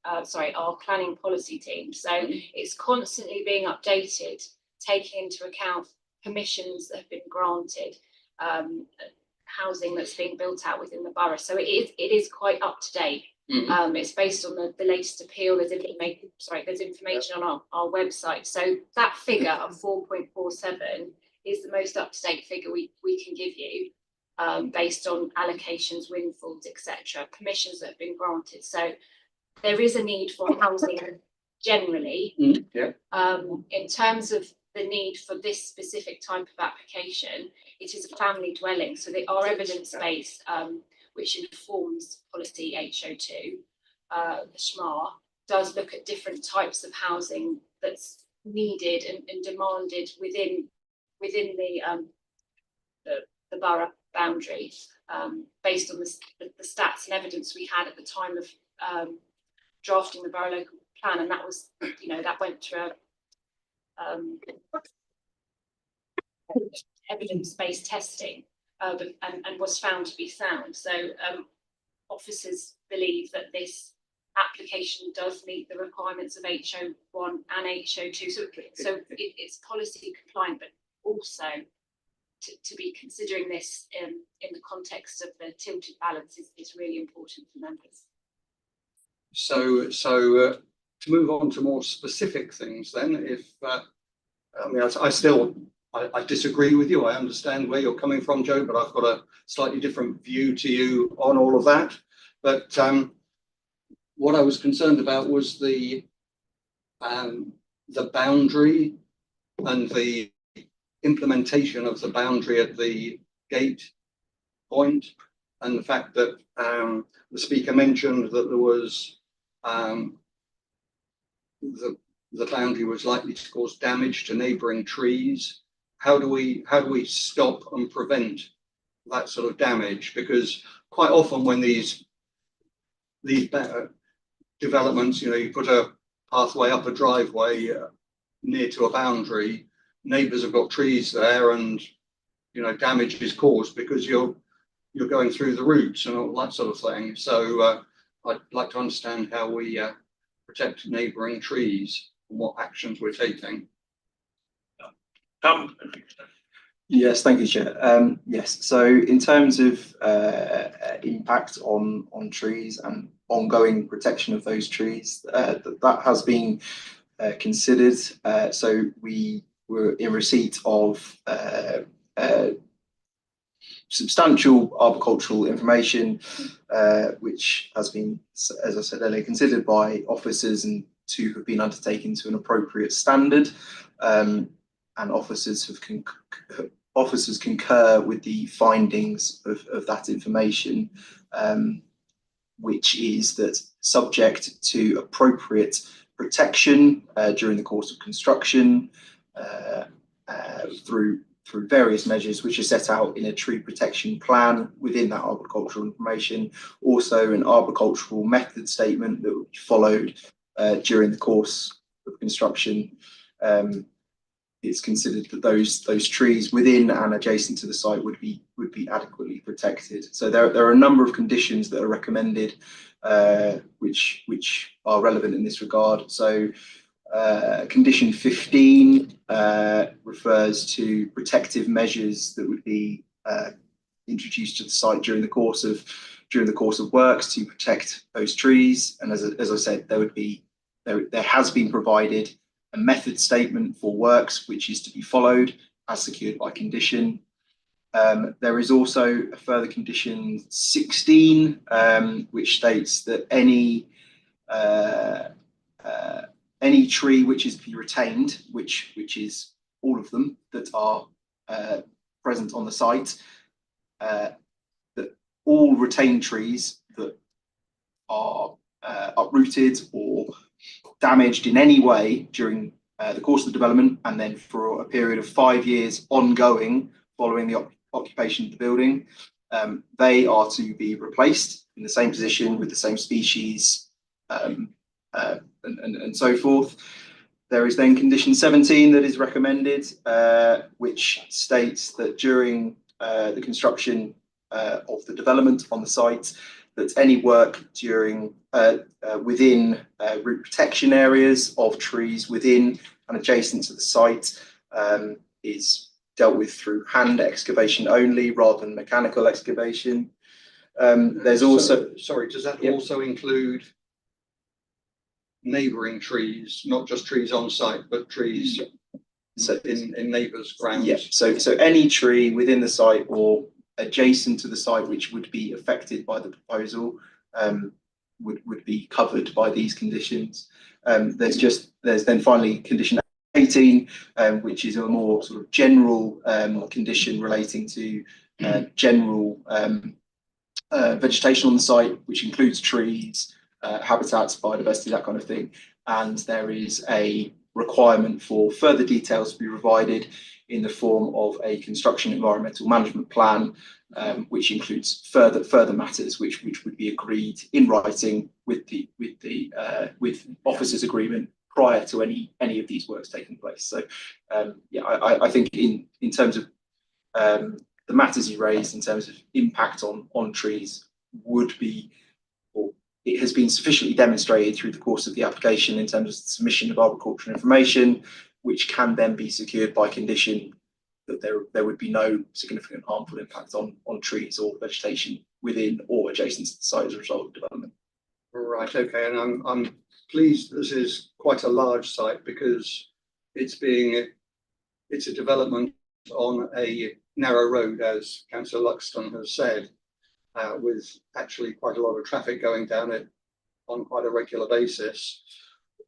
Speaker 11: our planning policy team. So it's constantly being updated, taking into account permissions that have been granted, housing that's being built out within the borough. So it is quite up to date. It's based on the latest appeal. There's information on our website. So that figure of 4.47 is the most up to date figure we can give you, based on allocations, windfalls, etc., permissions that have been granted. So there is a need for housing generally. In terms of the need for this specific type of application, it is a family dwelling. So they are evidence-based, which informs policy HO2. The SHMA does look at different types of housing that's needed and demanded within the borough boundary, based on the stats and evidence we had at the time of drafting the borough local plan, and that was, that went through evidence-based testing, and was found to be sound. So officers believe that this application does meet the requirements of HO1 and HO2. So it's policy compliant, but also to be considering this in the context of the tilted balance is really important for members.
Speaker 14: So to move on to more specific things then, if I disagree with you. I understand where you're coming from, Joe, but I've got a slightly different view to you on all of that. But what I was concerned about was the boundary and the implementation of the boundary at the gate point, and the fact that the speaker mentioned that there was the boundary was likely to cause damage to neighbouring trees. How do we stop and prevent that sort of damage? Because quite often when these developments, you put a pathway up a driveway near to a boundary, neighbours have got trees there, and damage is caused because you're going through the roots and all that sort of thing. So I'd like to understand how we protect neighbouring trees and what actions we're taking.
Speaker 5: Yes, thank you, Chair. Yes, so in terms of impact on trees and ongoing protection of those trees, that has been considered. So we were in receipt of substantial arboricultural information, which has been, as I said earlier, considered by officers and to have been undertaken to an appropriate standard. And officers concur with the findings of that information, which is that subject to appropriate protection during the course of construction, through various measures which are set out in a tree protection plan within that arboricultural information, also an arboricultural method statement that will be followed during the course of construction. It's considered that those trees within and adjacent to the site would be adequately protected. So there are a number of conditions that are recommended, which are relevant in this regard. So condition 15 refers to protective measures that would be introduced to the site during the course of works to protect those trees. And as I said, there has been provided a method statement for works which is to be followed as secured by condition. There is also a further condition 16, which states that any tree which is to be retained, which is all of them that are present on the site, that all retained trees that are uprooted or damaged in any way during the course of the development, and then for a period of 5 years ongoing following the occupation of the building, they are to be replaced in the same position with the same species and so forth. There is then condition 17 that is recommended, which states that during the construction of the development on the site, that any work during within root protection areas of trees within and adjacent to the site is dealt with through hand excavation only rather than mechanical excavation. There's also
Speaker 14: sorry, does that
Speaker 5: Yep.
Speaker 14: also include neighbouring trees, not just trees on site, but trees in neighbours' grounds?
Speaker 5: Yeah, so any tree within the site or adjacent to the site which would be affected by the proposal would be covered by these conditions. There's then finally condition 18, which is a more sort of general condition relating to general vegetation on the site, which includes trees, habitats, biodiversity, that kind of thing. And there is a requirement for further details to be provided in the form of a construction environmental management plan, which includes further matters which would be agreed in writing with officers' agreement prior to any of these works taking place. So I think in terms of the matters you raised in terms of impact on trees would be, or it has been sufficiently demonstrated through the course of the application in terms of the submission of arboricultural information, which can then be secured by condition that there would be no significant harmful impact on trees or vegetation within or adjacent to the site as a result of development.
Speaker 14: Right, okay, and I'm pleased this is quite a large site because it's a development on a narrow road, as Councillor Luxton has said, with actually quite a lot of traffic going down it on quite a regular basis.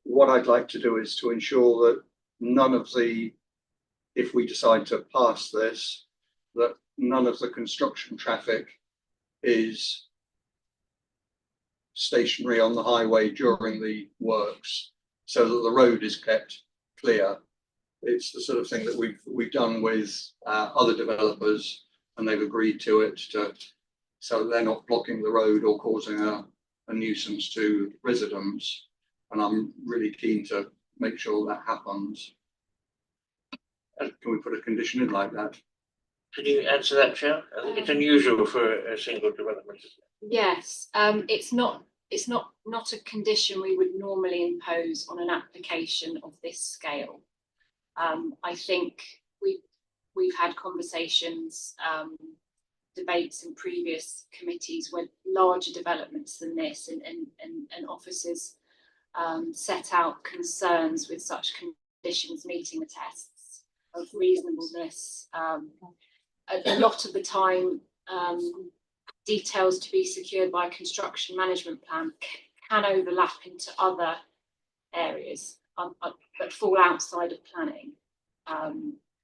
Speaker 14: What I'd like to do is to ensure that none of the, if we decide to pass this, that none of the construction traffic is stationary on the highway during the works, so that the road is kept clear. It's the sort of thing that we've done with other developers, and they've agreed to it, so they're not blocking the road or causing a nuisance to residents. And I'm really keen to make sure that happens. Can we put a condition in like that?
Speaker 1: Can you answer that, Chair? I think it's unusual for a single development.
Speaker 11: Yes, it's not a condition we would normally impose on an application of this scale. I think we've had conversations, debates in previous committees where larger developments than this and officers set out concerns with such conditions meeting the tests of reasonableness. A lot of the time, details to be secured by a construction management plan can overlap into other areas that fall outside of planning.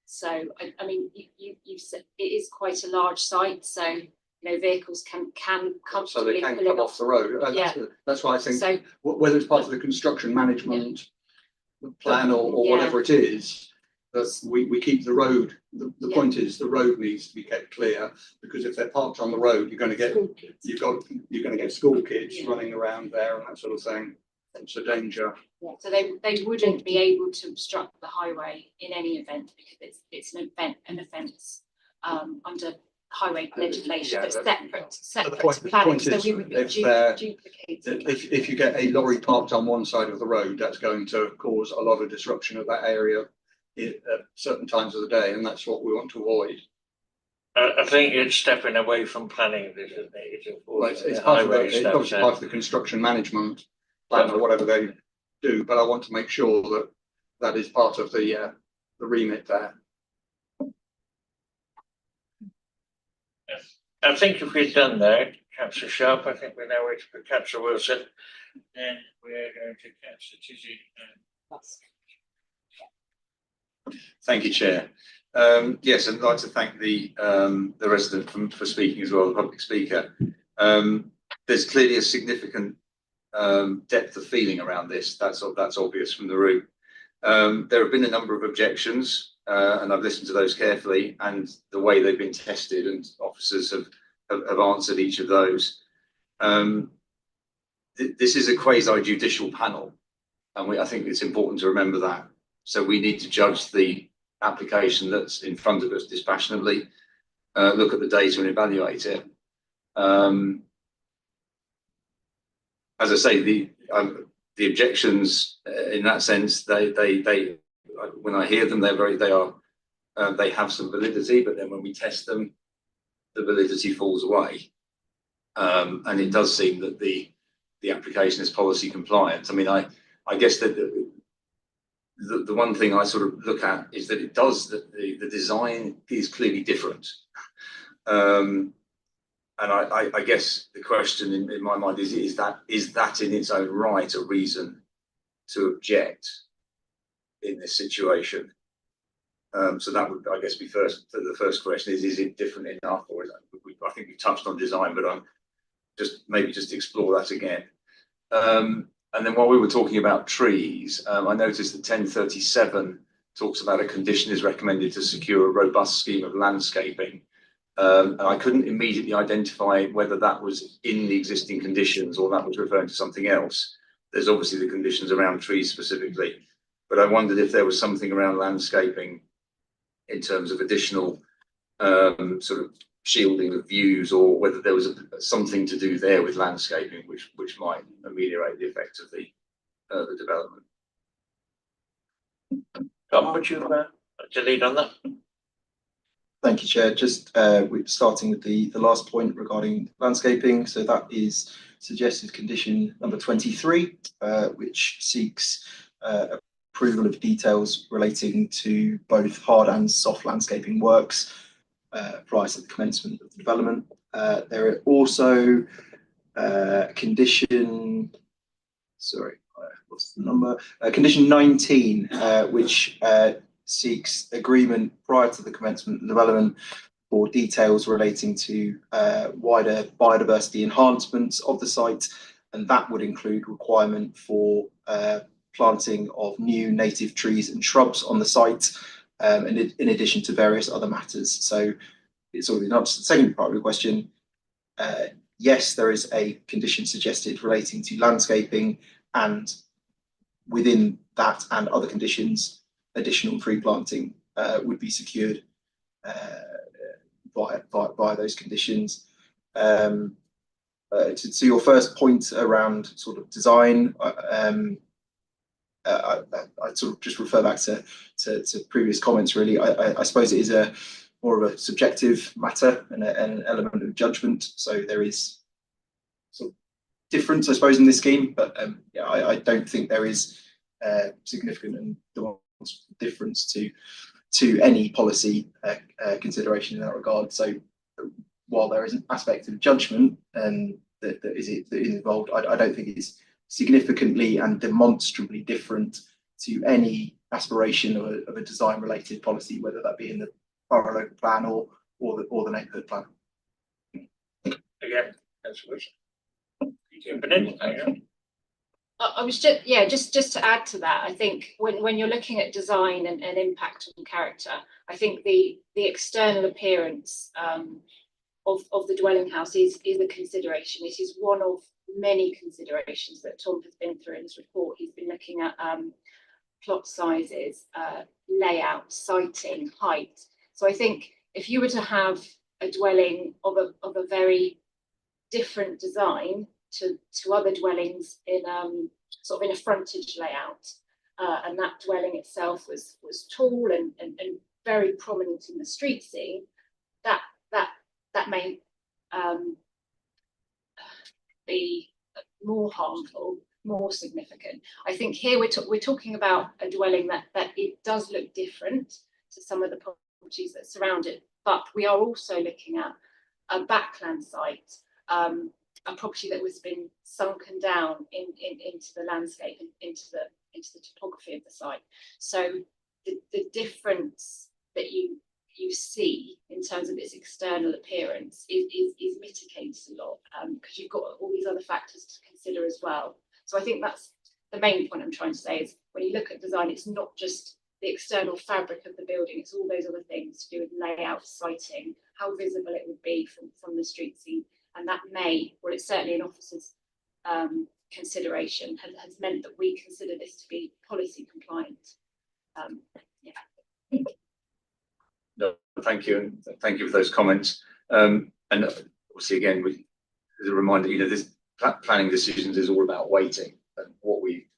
Speaker 11: So I mean, you've said it is quite a large site, so vehicles can comfortably
Speaker 14: so they can come off the road. That's why I think so, whether it's part of the construction management plan or whatever it is, that we keep the road. The point is the road needs to be kept clear, because if they're parked on the road, you're going to get school kids running around there and that sort of thing. It's a danger.
Speaker 11: So they wouldn't be able to obstruct the highway in any event, because it's an offence under highway legislation that's separate to planning. So we would be duplicating.
Speaker 14: If you get a lorry parked on one side of the road, that's going to cause a lot of disruption of that area at certain times of the day, and that's what we want to avoid.
Speaker 1: I think it's stepping away from planning this, isn't it?
Speaker 14: It's obviously part of the construction management plan or whatever they do, but I want to make sure that that is part of the remit there.
Speaker 1: I think if we've done that, Councillor Sharp, I think we're now waiting for Councillor Wilson, and we're going to Councillor Tizzy.
Speaker 2: Thank you, Chair. Yes, I'd like to thank the resident for speaking as well, the public speaker. There's clearly a significant depth of feeling around this. That's obvious from the room. There have been a number of objections, and I've listened to those carefully, and the way they've been tested, and officers have answered each of those. this is a quasi judicial panel, and I think it's important to remember that. So we need to judge the application that's in front of us dispassionately, look at the data and evaluate it. As I say, the objections in that sense, they when I hear them, they have some validity, but then when we test them, the validity falls away. And it does seem that the application is policy compliant. I mean, I guess that the one thing I sort of look at is that it does that the design is clearly different. And I guess the question in my mind is that in its own right a reason to object in this situation? So that would, I guess, be the first question is it different enough, or is that, I think we touched on design, but I'm just explore that again. And then while we were talking about trees, I noticed that 1037 talks about a condition is recommended to secure a robust scheme of landscaping. And I couldn't immediately identify whether that was in the existing conditions or that was referring to something else. There's obviously the conditions around trees specifically, but I wondered if there was something around landscaping in terms of additional sort of shielding of views, or whether there was something to do there with landscaping which might ameliorate the effect of the development.
Speaker 1: Tom, would you like to lead on that?
Speaker 5: Thank you, Chair. Just we're starting with the last point regarding landscaping. So that is suggested condition number 23, which seeks approval of details relating to both hard and soft landscaping works prior to the commencement of the development. There are also condition, sorry, what's the number? Condition 19, which seeks agreement prior to the commencement of development for details relating to wider biodiversity enhancements of the site, and that would include requirement for planting of new native trees and shrubs on the site, and in addition to various other matters. So it's already not the second part of the question. Yes, there is a condition suggested relating to landscaping, and within that and other conditions, additional tree planting would be secured by those conditions. To your first point around sort of design, I sort of just refer back to previous comments. Really, I suppose it is more of a subjective matter and an element of judgment. So there is sort of difference, I suppose, in this scheme, but yeah, I don't think there is significant and difference to any policy consideration in that regard. So while there is an aspect of judgment that is involved, I don't think it's significantly and demonstrably different to any aspiration of a design related policy, whether that be in the borough local plan or the neighbourhood plan.
Speaker 1: Again, that's what
Speaker 11: I was just to add to that, I think when you're looking at design and impact on character, I think the external appearance of the dwelling house is a consideration. It is one of many considerations that Tom has been through in his report. He's been looking at plot sizes, layout, siting, height. So I think if you were to have a dwelling of a very different design to other dwellings in sort of in a frontage layout, and that dwelling itself was tall and very prominent in the street scene, that may be more harmful, more significant. I think here we're talking about a dwelling that it does look different to some of the properties that surround it, but we are also looking at a backland site, a property that was been sunken down into the landscape, into the topography of the site. So the difference that you see in terms of its external appearance is mitigated a lot, because you've got all these other factors to consider as well. So I think that's the main point I'm trying to say, is when you look at design, it's not just the external fabric of the building, it's all those other things to do with layout, siting, how visible it would be from the street scene. And that may, well, it's certainly an officer's consideration has meant that we consider this to be policy compliant. Yeah.
Speaker 2: No, thank you, and thank you for those comments. And obviously, again, as a reminder, this planning decisions is all about weighting, and what we,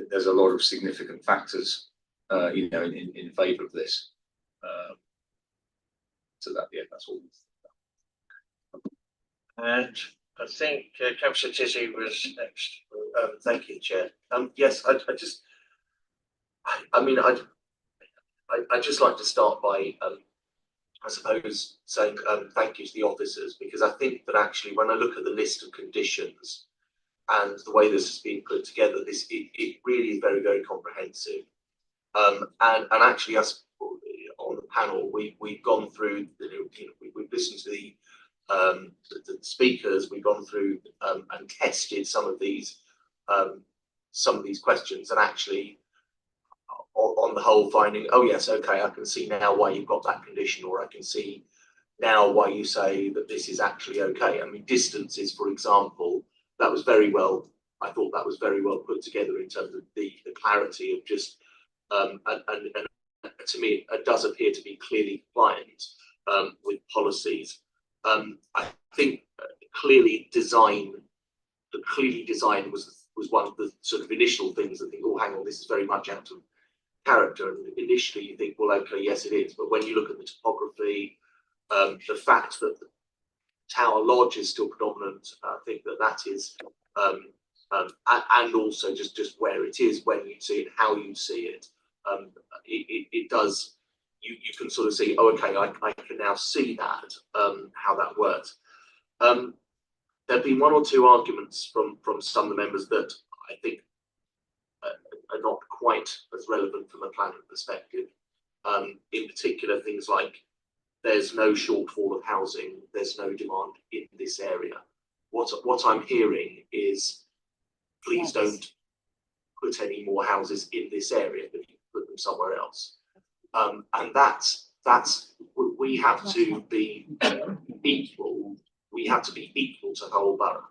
Speaker 2: there's a lot of significant factors, in favour of this. So that's all.
Speaker 1: And I think Councillor Tizzy was next.
Speaker 10: Thank you, Chair. Yes, I'd just like to start by, I suppose, saying thank you to the officers, because I think that actually when I look at the list of conditions and the way this has been put together, it really is very, very comprehensive. And actually, us on the panel, we've gone through, we've listened to the speakers, we've gone through and tested some of these questions, and actually on the whole finding, oh yes, okay, I can see now why you've got that condition, or I can see now why you say that this is actually okay. I mean, distances, for example, I thought that was very well put together in terms of the clarity of just and to me it does appear to be clearly compliant with policies. I think clearly designed was one of the sort of initial things. I think, oh, hang on, this is very much out of character. And initially you think, well, okay, yes, it is. But when you look at the topography, the fact that the Tower Lodge is still predominant, I think that is, and also just where it is, when you see it, how you see it, it does. You can sort of see, oh, okay, I can now see that, how that works. There have been one or two arguments from some of the members that I think are not quite as relevant from a planning perspective. In particular, things like there's no shortfall of housing, there's no demand in this area. What I'm hearing is, please don't put any more houses in this area, but you put them somewhere else. And that's we have to be equal. We have to be equal to the whole borough.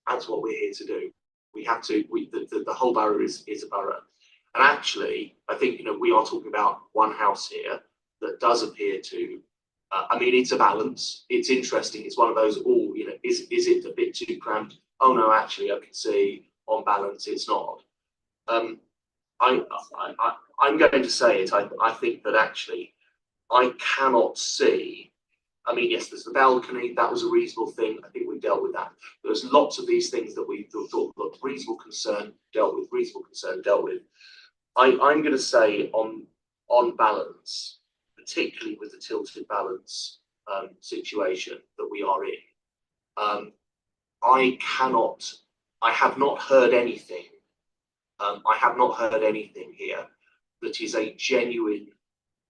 Speaker 10: That's what we're here to do. We have to. The whole borough is a borough. And actually, I think we are talking about one house here that does appear to. I mean, it's a balance. It's interesting. It's one of those. Oh, is it a bit too cramped? Oh no, actually, I can see on balance it's not. I'm going to say it. I think that actually I cannot see. I mean, yes, there's the balcony. That was a reasonable thing. I think we dealt with that. There's lots of these things that we thought, look, reasonable concern dealt with. Reasonable concern dealt with. I'm going to say on balance, particularly with the tilted balance situation that we are in, I have not heard anything. I have not heard anything here that is a genuine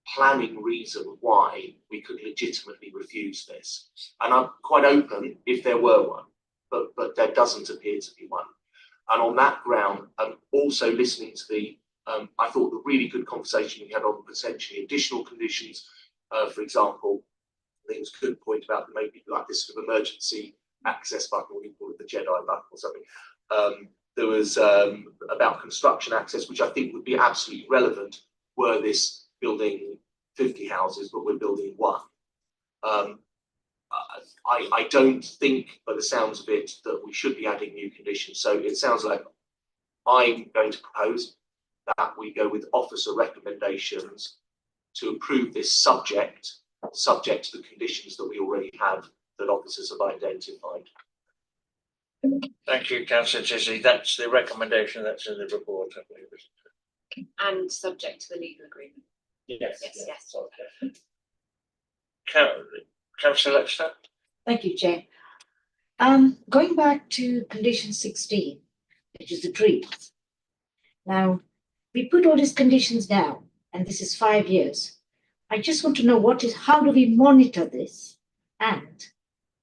Speaker 10: planning reason why we could legitimately refuse this. And I'm quite open if there were one, but there doesn't appear to be one. And on that ground, also listening to the, I thought the really good conversation we had on potentially additional conditions. For example, I think it was a good point about maybe like this sort of emergency access button, we call it the Jedi button or something. There was about construction access, which I think would be absolutely relevant were this building 50 houses, but we're building one. I don't think, by the sounds of it, that we should be adding new conditions. So it sounds like I'm going to propose that we go with officer recommendations to approve this subject to the conditions that we already have that officers have identified.
Speaker 1: Thank you, Councillor Tizzy. That's the recommendation that's in the report, I believe.
Speaker 11: And subject to the legal agreement.
Speaker 1: Yes.
Speaker 11: Yes.
Speaker 1: Councillor Lexter.
Speaker 13: Thank you, Chair. Going back to condition 16, which is the trees. Now, we put all these conditions down, and this is 5 years. I just want to know how do we monitor this? And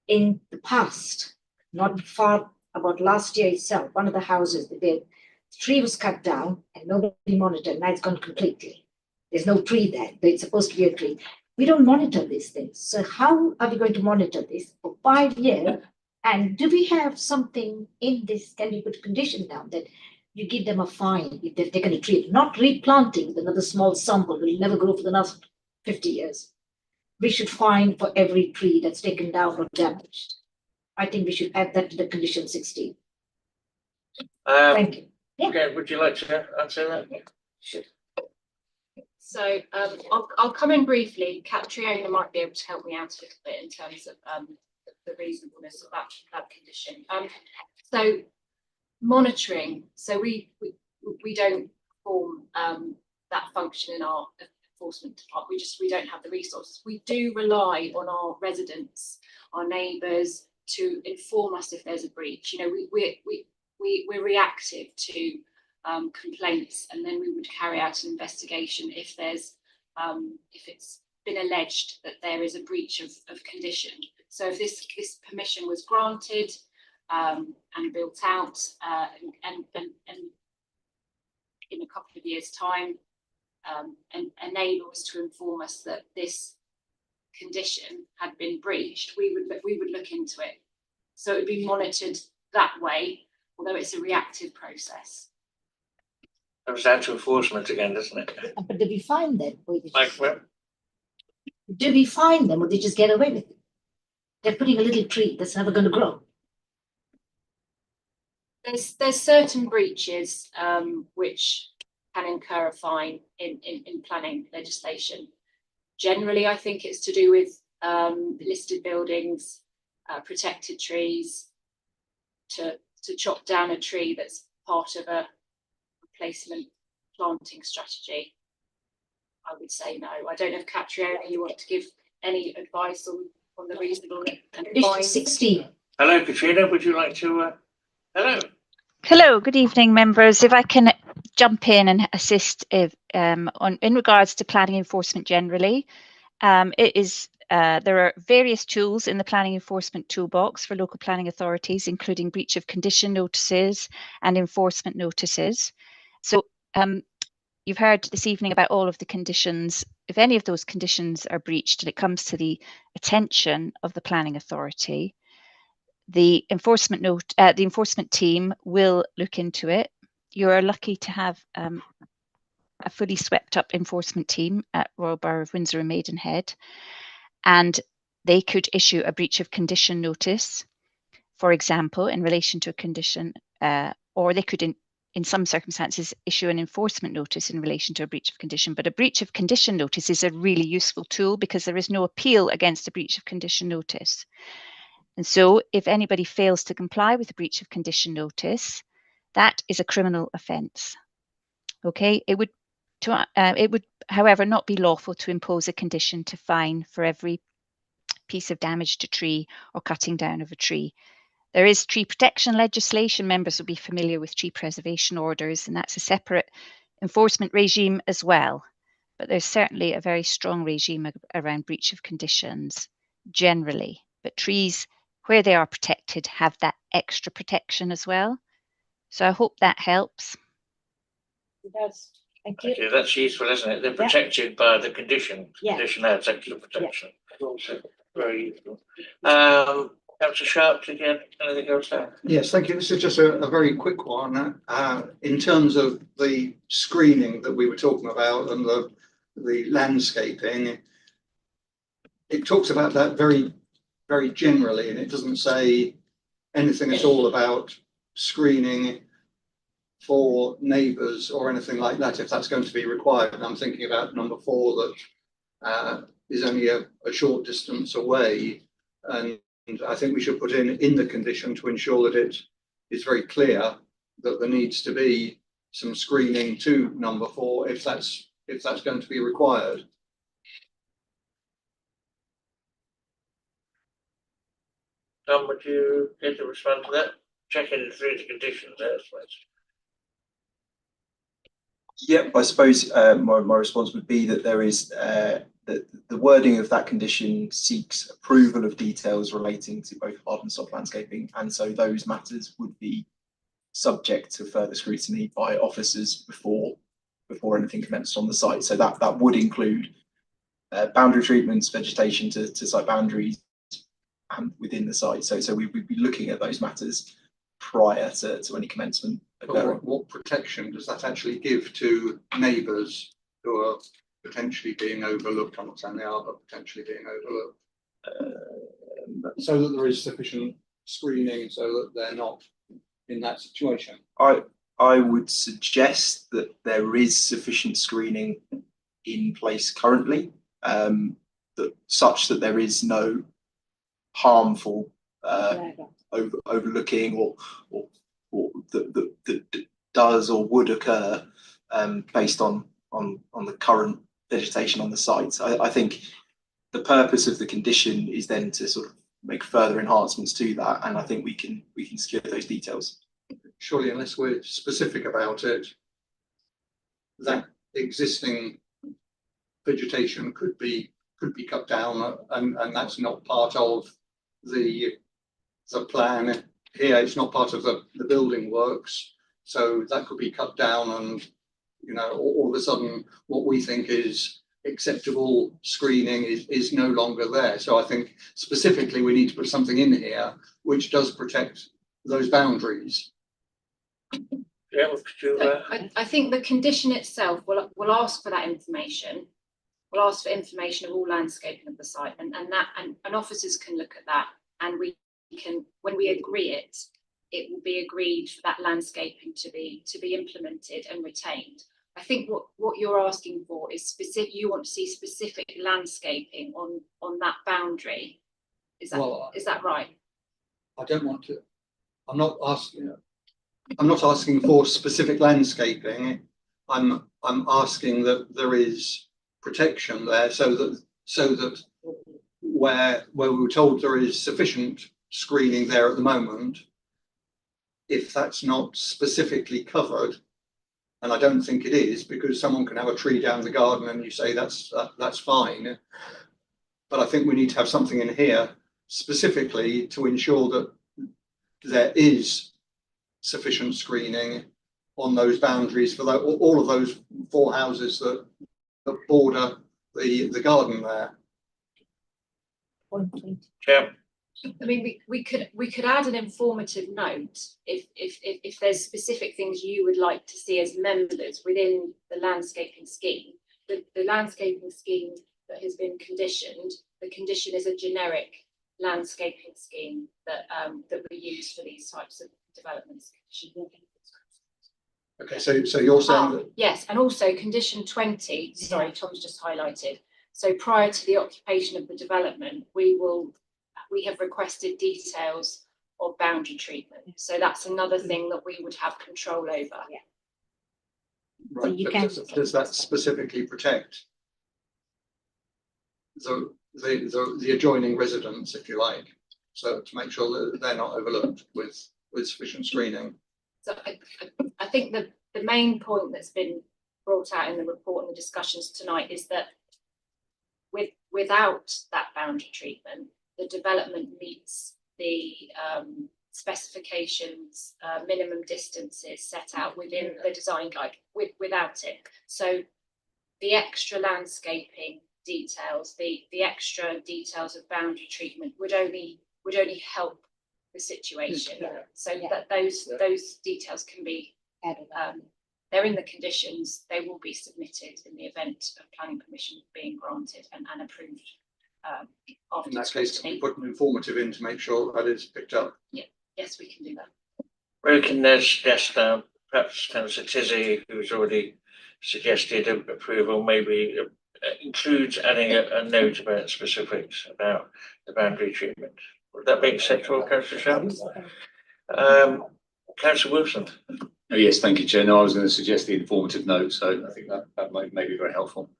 Speaker 13: in the past, not far about last year itself, one of the houses the tree was cut down and nobody monitored. Now it's gone completely. There's no tree there. It's supposed to be a tree. We don't monitor these things. So how are we going to monitor this for 5 years? And do we have something in this, can we put a condition down that you give them a fine if they've taken a tree, not replanting with another small sample will never grow for the next 50 years. We should fine for every tree that's taken down or damaged. I think we should add that to the condition 16. Thank you. Yeah.
Speaker 1: Okay, would you like to answer that?
Speaker 13: Sure.
Speaker 11: So I'll come in briefly. Catriona might be able to help me out a little bit in terms of the reasonableness of that condition. So monitoring. So we don't perform that function in our enforcement department. We don't have the resources. We do rely on our residents, our neighbours, to inform us if there's a breach. You know, we're reactive to complaints, and then we would carry out an investigation if there's if it's been alleged that there is a breach of condition. So if this permission was granted and built out and in a couple of years' time, and a neighbour was to inform us that this condition had been breached, we would look into it. So it would be monitored that way, although it's a reactive process.
Speaker 1: Comes down to enforcement again, doesn't it?
Speaker 13: But do we fine them?
Speaker 1: Like, well,
Speaker 13: Do we fine them or they just get away with it? They're putting a little tree that's never going to grow.
Speaker 11: There's certain breaches which can incur a fine in planning legislation. Generally, I think it's to do with listed buildings, protected trees, to chop down a tree that's part of a replacement planting strategy. I would say no. I don't know if Catriona, you want to give any advice on the reasonable and fines.
Speaker 13: 16.
Speaker 1: hello, Katrina, would you like to? Hello.
Speaker 15: Hello, good evening, members. If I can jump in and assist in regards to planning enforcement generally, there are various tools in the planning enforcement toolbox for local planning authorities, including breach of condition notices and enforcement notices. So you've heard this evening about all of the conditions. If any of those conditions are breached and it comes to the attention of the planning authority, the enforcement team will look into it. You are lucky to have a fully swept up enforcement team at Royal Borough of Windsor and Maidenhead, and they could issue a breach of condition notice, for example, in relation to a condition, or they could in some circumstances issue an enforcement notice in relation to a breach of condition. But a breach of condition notice is a really useful tool because there is no appeal against a breach of condition notice. And so if anybody fails to comply with a breach of condition notice, that is a criminal offence. Okay, it would, however, not be lawful to impose a condition to fine for every piece of damage to tree or cutting down of a tree. There is tree protection legislation. Members will be familiar with tree preservation orders, and that's a separate enforcement regime as well. But there's certainly a very strong regime around breach of conditions generally. But trees, where they are protected, have that extra protection as well. So I hope that helps.
Speaker 13: It does. Thank you.
Speaker 1: Okay, that's useful, isn't it? They're protected by the condition.
Speaker 13: Yeah.
Speaker 1: Condition adds extra protection. Also very useful. Councillor Sharp, again, anything else there?
Speaker 14: Yes, thank you. This is just a very quick one. In terms of the screening that we were talking about and the landscaping, it talks about that very, very generally, and it doesn't say anything at all about screening for neighbours or anything like that, if that's going to be required. And I'm thinking about number 4 that is only a short distance away, and I think we should put in the condition to ensure that it is very clear that there needs to be some screening to number 4 if that's going to be required.
Speaker 1: Tom, would you get to respond to that? Checking through the conditions there, I suppose.
Speaker 5: Yep, I suppose my response would be that there is the wording of that condition seeks approval of details relating to both hard and soft landscaping, and so those matters would be subject to further scrutiny by officers before anything commenced on the site. So that would include boundary treatments, vegetation to site boundaries, and within the site. So we would be looking at those matters prior to any commencement occurring.
Speaker 14: But what protection does that actually give to neighbours who are potentially being overlooked? I'm not saying they are, but potentially being overlooked. So that there is sufficient screening so that they're not in that situation.
Speaker 5: I would suggest that there is sufficient screening in place currently, such that there is no harmful overlooking or that does or would occur based on the current vegetation on the site. I think the purpose of the condition is then to sort of make further enhancements to that, and I think we can secure those details.
Speaker 14: Surely, unless we're specific about it, that existing vegetation could be cut down, and that's not part of the plan here. It's not part of the building works, so that could be cut down, and all of a sudden what we think is acceptable screening is no longer there. So I think specifically we need to put something in here which does protect those boundaries.
Speaker 1: Yeah,
Speaker 11: I think the condition itself will ask for that information. We'll ask for information of all landscaping of the site, and officers can look at that, and we can, when we agree it will be agreed for that landscaping to be implemented and retained. I think what you're asking for is specific. You want to see specific landscaping on that boundary. Is that right?
Speaker 14: I don't want to. I'm not asking for specific landscaping. I'm asking that there is protection there, so that where we were told there is sufficient screening there at the moment, if that's not specifically covered, and I don't think it is, because someone can have a tree down the garden and you say that's fine, but I think we need to have something in here specifically to ensure that there is sufficient screening on those boundaries for all of those 4 houses that border the garden there.
Speaker 1: Yeah.
Speaker 11: I mean, we could add an informative note if there's specific things you would like to see as members within the landscaping scheme. The landscaping scheme that has been conditioned, the condition is a generic landscaping scheme that we use for these types of developments.
Speaker 14: Okay, so you're saying that...
Speaker 11: Yes, and also condition 20, sorry, Tom's just highlighted. So prior to the occupation of the development, we have requested details of boundary treatment. So that's another thing that we would have control over.
Speaker 13: Yeah.
Speaker 14: Right, so does that specifically protect the adjoining residents, if you like, so to make sure that they're not overlooked with sufficient screening?
Speaker 11: So I think the main point that's been brought out in the report and the discussions tonight is that without that boundary treatment, the development meets the specifications, minimum distances set out within the design guide. Without it, so the extra landscaping details, the extra details of boundary treatment would only help the situation. So that those details can be they're in the conditions. They will be submitted in the event of planning permission being granted and approved.
Speaker 14: In that case, can we put an informative in to make sure that is picked up?
Speaker 11: Yeah, yes, we can do that.
Speaker 1: We can suggest perhaps Councillor Tizzy, who's already suggested approval, maybe includes adding a note about specifics about the boundary treatment. Would that be acceptable, Councillor Sharp? Councillor Wilson.
Speaker 2: Oh, yes, thank you, Chair. No, I was going to suggest the informative note, so I think that may be very helpful.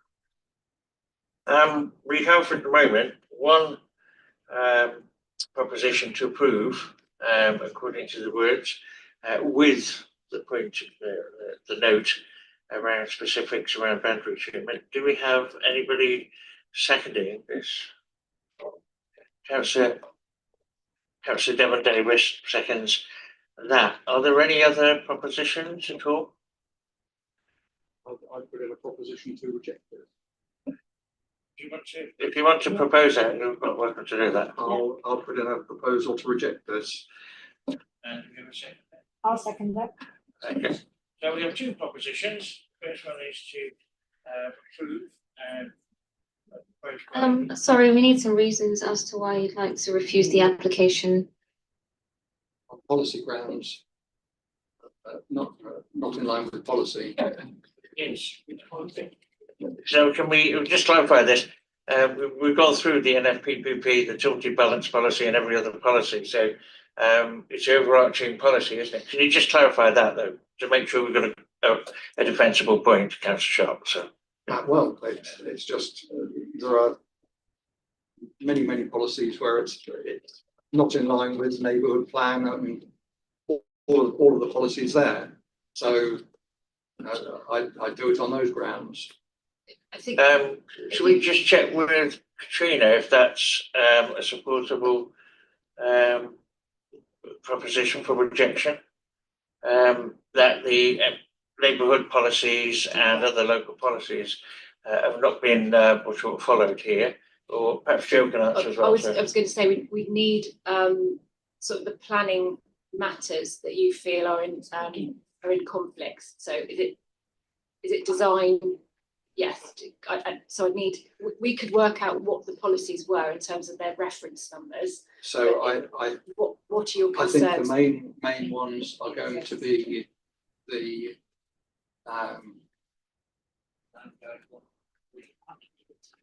Speaker 1: We have at the moment one proposition to approve, according to the words, with the point, the note around specifics around boundary treatment. Do we have anybody seconding this? Councillor Devon Davis seconds that. Are there any other propositions at all?
Speaker 14: I put in a proposition to reject it.
Speaker 1: If you want to propose that, you're welcome to do that.
Speaker 14: I'll put in a proposal to reject this.
Speaker 1: And give a second.
Speaker 13: I'll second that.
Speaker 1: Okay. So we have two propositions. First one is to approve and
Speaker 6: Sorry, we need some reasons as to why you'd like to refuse the application.
Speaker 14: On policy grounds, not in line with policy.
Speaker 1: yes. So can we just clarify this? We've gone through the NFPPP, the tilted balance policy, and every other policy. So it's the overarching policy, isn't it? Can you just clarify that though, to make sure we've got a defensible point, Councillor Sharp? So.
Speaker 14: Well, it's just there are many policies where it's not in line with neighbourhood plan. I mean, all of the policies there. So I do it on those grounds.
Speaker 4: I think.
Speaker 1: Should we just check with Katrina if that's a supportable proposition for rejection? That the neighbourhood policies and other local policies have not been followed here, or perhaps Joe can answer as well.
Speaker 11: I was going to say we need sort of the planning matters that you feel are in conflicts. So is it design? Yes. So we could work out what the policies were in terms of their reference numbers.
Speaker 14: So
Speaker 11: what are your concerns?
Speaker 14: I think the main ones are going to be the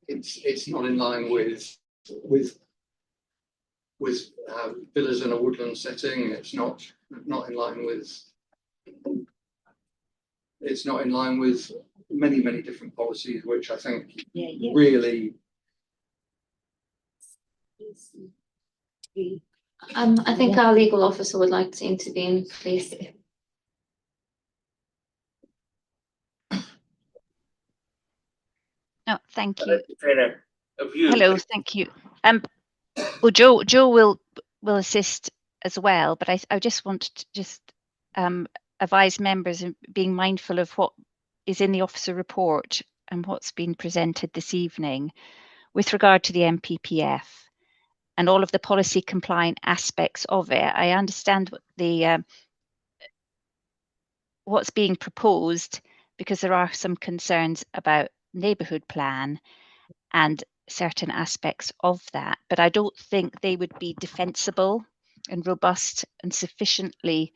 Speaker 14: it's not in line with villas in a woodland setting. It's not in line with. It's not in line with many different policies, which I think really.
Speaker 6: I think our legal officer would like to intervene, please.
Speaker 15: No, thank you.
Speaker 1: You.
Speaker 15: Hello, thank you. Well, Joe will assist as well, but I just want to just advise members of being mindful of what is in the officer report and what's been presented this evening with regard to the MPPF and all of the policy compliant aspects of it. I understand what what's being proposed because there are some concerns about neighbourhood plan and certain aspects of that, but I don't think they would be defensible and robust and sufficiently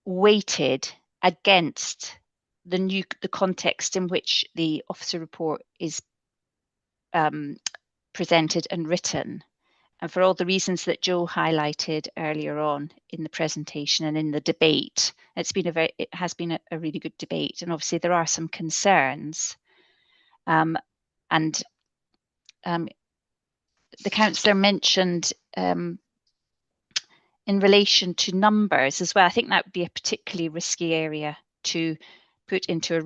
Speaker 15: weighted against the context in which the officer report is presented and written, and for all the reasons that Joe highlighted earlier on in the presentation and in the debate. It has been a really good debate, and obviously there are some concerns, and the councillor mentioned in relation to numbers as well. I think that would be a particularly risky area to put into a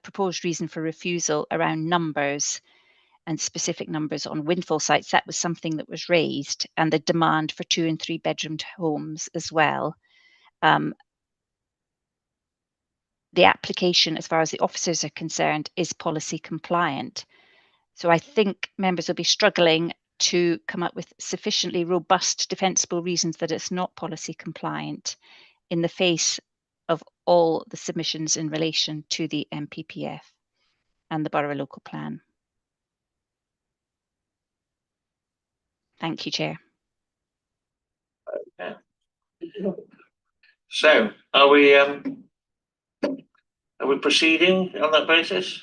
Speaker 15: proposed reason for refusal around numbers and specific numbers on windfall sites. That was something that was raised, and the demand for 2 and 3 bedroomed homes as well. The application, as far as the officers are concerned, is policy compliant. So I think members will be struggling to come up with sufficiently robust defensible reasons that it's not policy compliant in the face of all the submissions in relation to the MPPF and the Borough Local Plan. Thank you, Chair.
Speaker 1: Okay. So are we proceeding on that basis?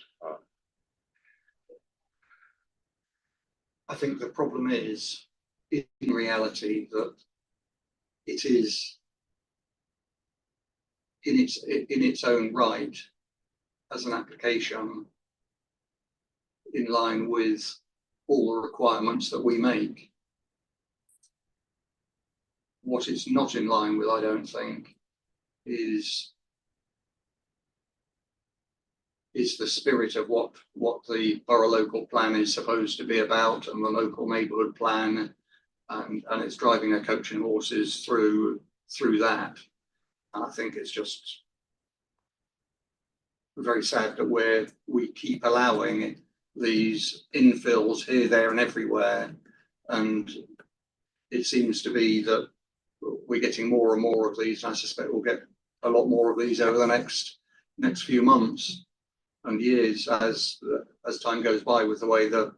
Speaker 14: I think the problem is, in reality, that it is in its own right as an application in line with all the requirements that we make. What it's not in line with, I don't think, is the spirit of what the borough local plan is supposed to be about, and the local neighbourhood plan, and it's driving a coach and horses through that. And I think it's just very sad that we keep allowing these infills here, there and everywhere. And it seems to be that we're getting more and more of these. And I suspect we'll get a lot more of these over the next few months and years as time goes by with the way the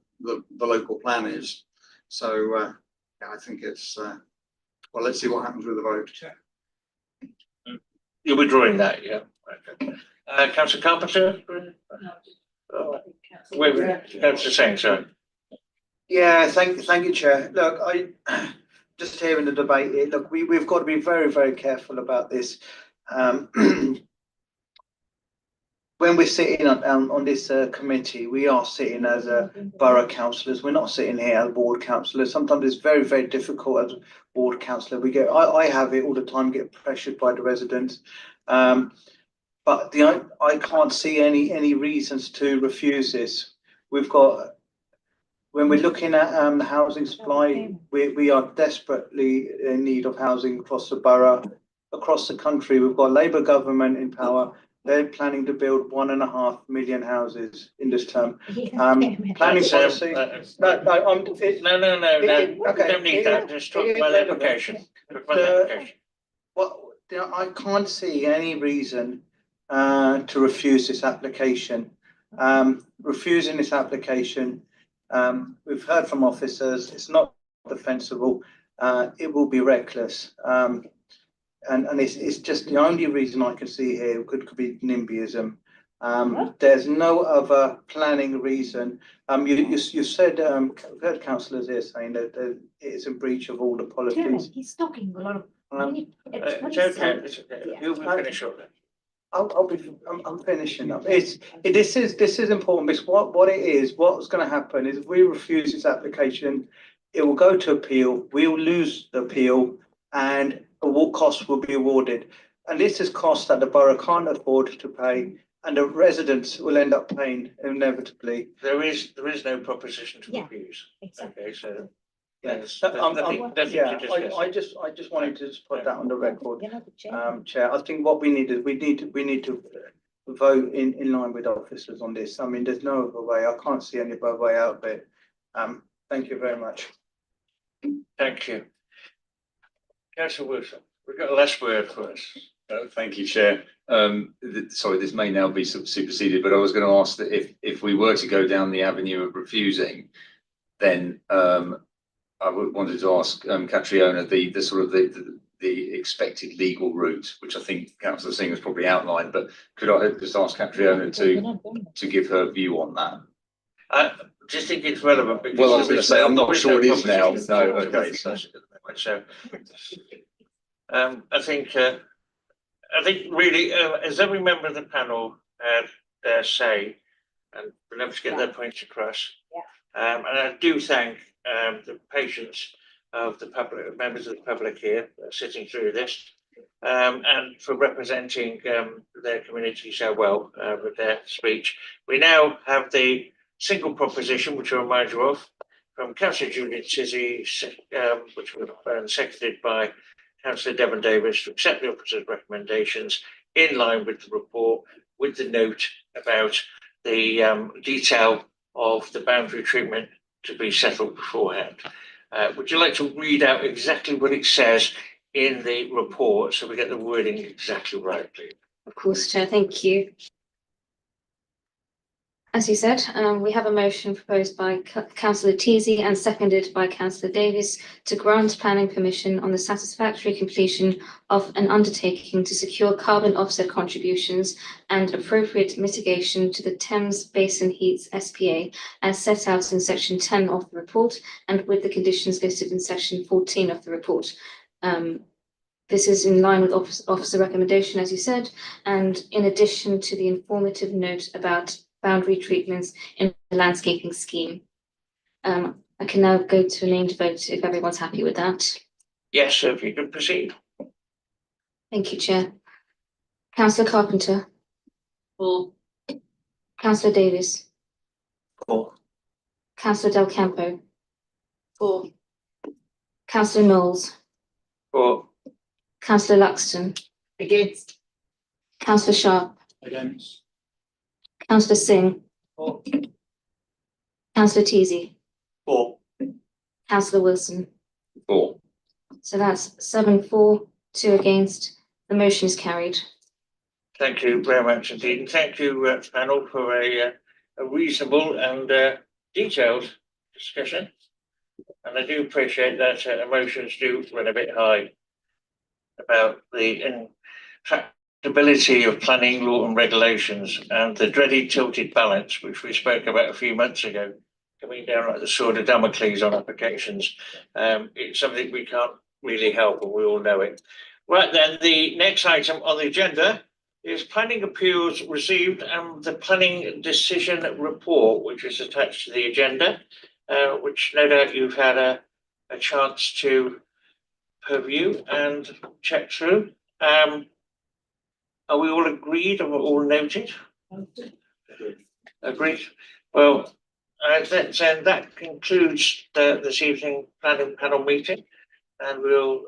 Speaker 14: local plan is. So yeah, I think it's well, let's see what happens with the vote.
Speaker 1: You're withdrawing that, yeah. Okay. Councillor Carpenter? Councillor Singh, sorry.
Speaker 3: Yeah, thank you, Chair. Look, I just hearing the debate here, look, we've got to be very, very careful about this. When we're sitting on this committee, we are sitting as borough councillors. We're not sitting here as ward councillors. Sometimes it's very, very difficult as ward councillor. I have it all the time, get pressured by the residents. But I can't see any reasons to refuse this. We've got, when we're looking at the housing supply, we are desperately in need of housing across the borough, across the country. We've got a Labour government in power. They're planning to build 1.5 million houses in this term. Planning policy. No.
Speaker 1: Okay. Don't need that. Just talk about the application.
Speaker 3: I can't see any reason to refuse this application. Refusing this application, we've heard from officers, it's not defensible. It will be reckless. And it's just the only reason I can see here could be NIMBYism. There's no other planning reason. You said, we've heard councillors here saying that it is in breach of all the policies.
Speaker 13: He's talking a lot of.
Speaker 1: It's okay. You'll finish shortly.
Speaker 3: I'm finishing up. This is important because what's going to happen is if we refuse this application, it will go to appeal. We'll lose the appeal, and what costs will be awarded. And this is cost that the borough can't afford to pay, and the residents will end up paying inevitably.
Speaker 1: There is no proposition to refuse.
Speaker 13: Exactly.
Speaker 1: Okay, so
Speaker 3: Yes,
Speaker 1: I
Speaker 3: just wanted to just put that on the record, Chair. I think what we need to vote in line with officers on this. I mean, there's no other way. I can't see any other way out of it. Thank you very much.
Speaker 1: Thank you. Councillor Wilson, we've got a last word for us.
Speaker 2: Thank you, Chair. Sorry, this may now be sort of superseded, but I was going to ask that if we were to go down the avenue of refusing, then I wanted to ask Catriona the sort of the expected legal route, which I think Councillor Singh has probably outlined. But could I just ask Catriona to give her view on that?
Speaker 1: Do you think it's relevant? Because
Speaker 2: well, I was going to say I'm not sure it is now. No, okay.
Speaker 1: So, I think really, as every member of the panel had their say and been able to get their points across. And I do thank the patience of the public, members of the public here sitting through this, and for representing their community so well with their speech. We now have the single proposition, which I remind you of, from Councillor Julian Tizzy, which was seconded by Councillor Devon Davis, to accept the officer's recommendations in line with the report, with the note about the detail of the boundary treatment to be settled beforehand. Would you like to read out exactly what it says in the report so we get the wording exactly right, please?
Speaker 6: Of course, Chair, thank you. As you said, we have a motion proposed by Councillor Teasy and seconded by Councillor Davis to grant planning permission on the satisfactory completion of an undertaking to secure carbon offset contributions and appropriate mitigation to the Thames Basin Heats SPA as set out in section 10 of the report and with the conditions listed in section 14 of the report. This is in line with officer recommendation, as you said, and in addition to the informative note about boundary treatments in the landscaping scheme. I can now go to a named vote if everyone's happy with that.
Speaker 1: Yes, if you could proceed.
Speaker 6: Thank you, Chair. Councillor Carpenter.
Speaker 4: For.
Speaker 6: Councillor Davis.
Speaker 3: For.
Speaker 6: Councillor Del Campo.
Speaker 4: For.
Speaker 6: Councillor Knowles.
Speaker 1: For.
Speaker 6: Councillor Luxton.
Speaker 13: Against.
Speaker 6: Councillor Sharp.
Speaker 14: Against.
Speaker 6: Councillor Singh.
Speaker 3: For.
Speaker 6: Councillor Teasy,
Speaker 10: 4.
Speaker 6: Councillor Wilson.
Speaker 2: 4.
Speaker 6: So that's 7 for, 2 against. The motion is carried.
Speaker 1: Thank you very much indeed, and thank you, panel, for a reasonable and detailed discussion. And I do appreciate that emotions do run a bit high about the intractability of planning law and regulations and the dreaded tilted balance, which we spoke about a few months ago, coming down like the sword of Damocles on applications. It's something we can't really help, and we all know it. Right then, the next item on the agenda is planning appeals received and the planning decision report, which is attached to the agenda, which no doubt you've had a chance to review and check through. Are we all agreed or all noted? Agreed. Well, then that concludes this evening planning panel meeting, and we'll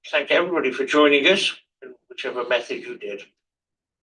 Speaker 1: thank everybody for joining us in whichever method you did.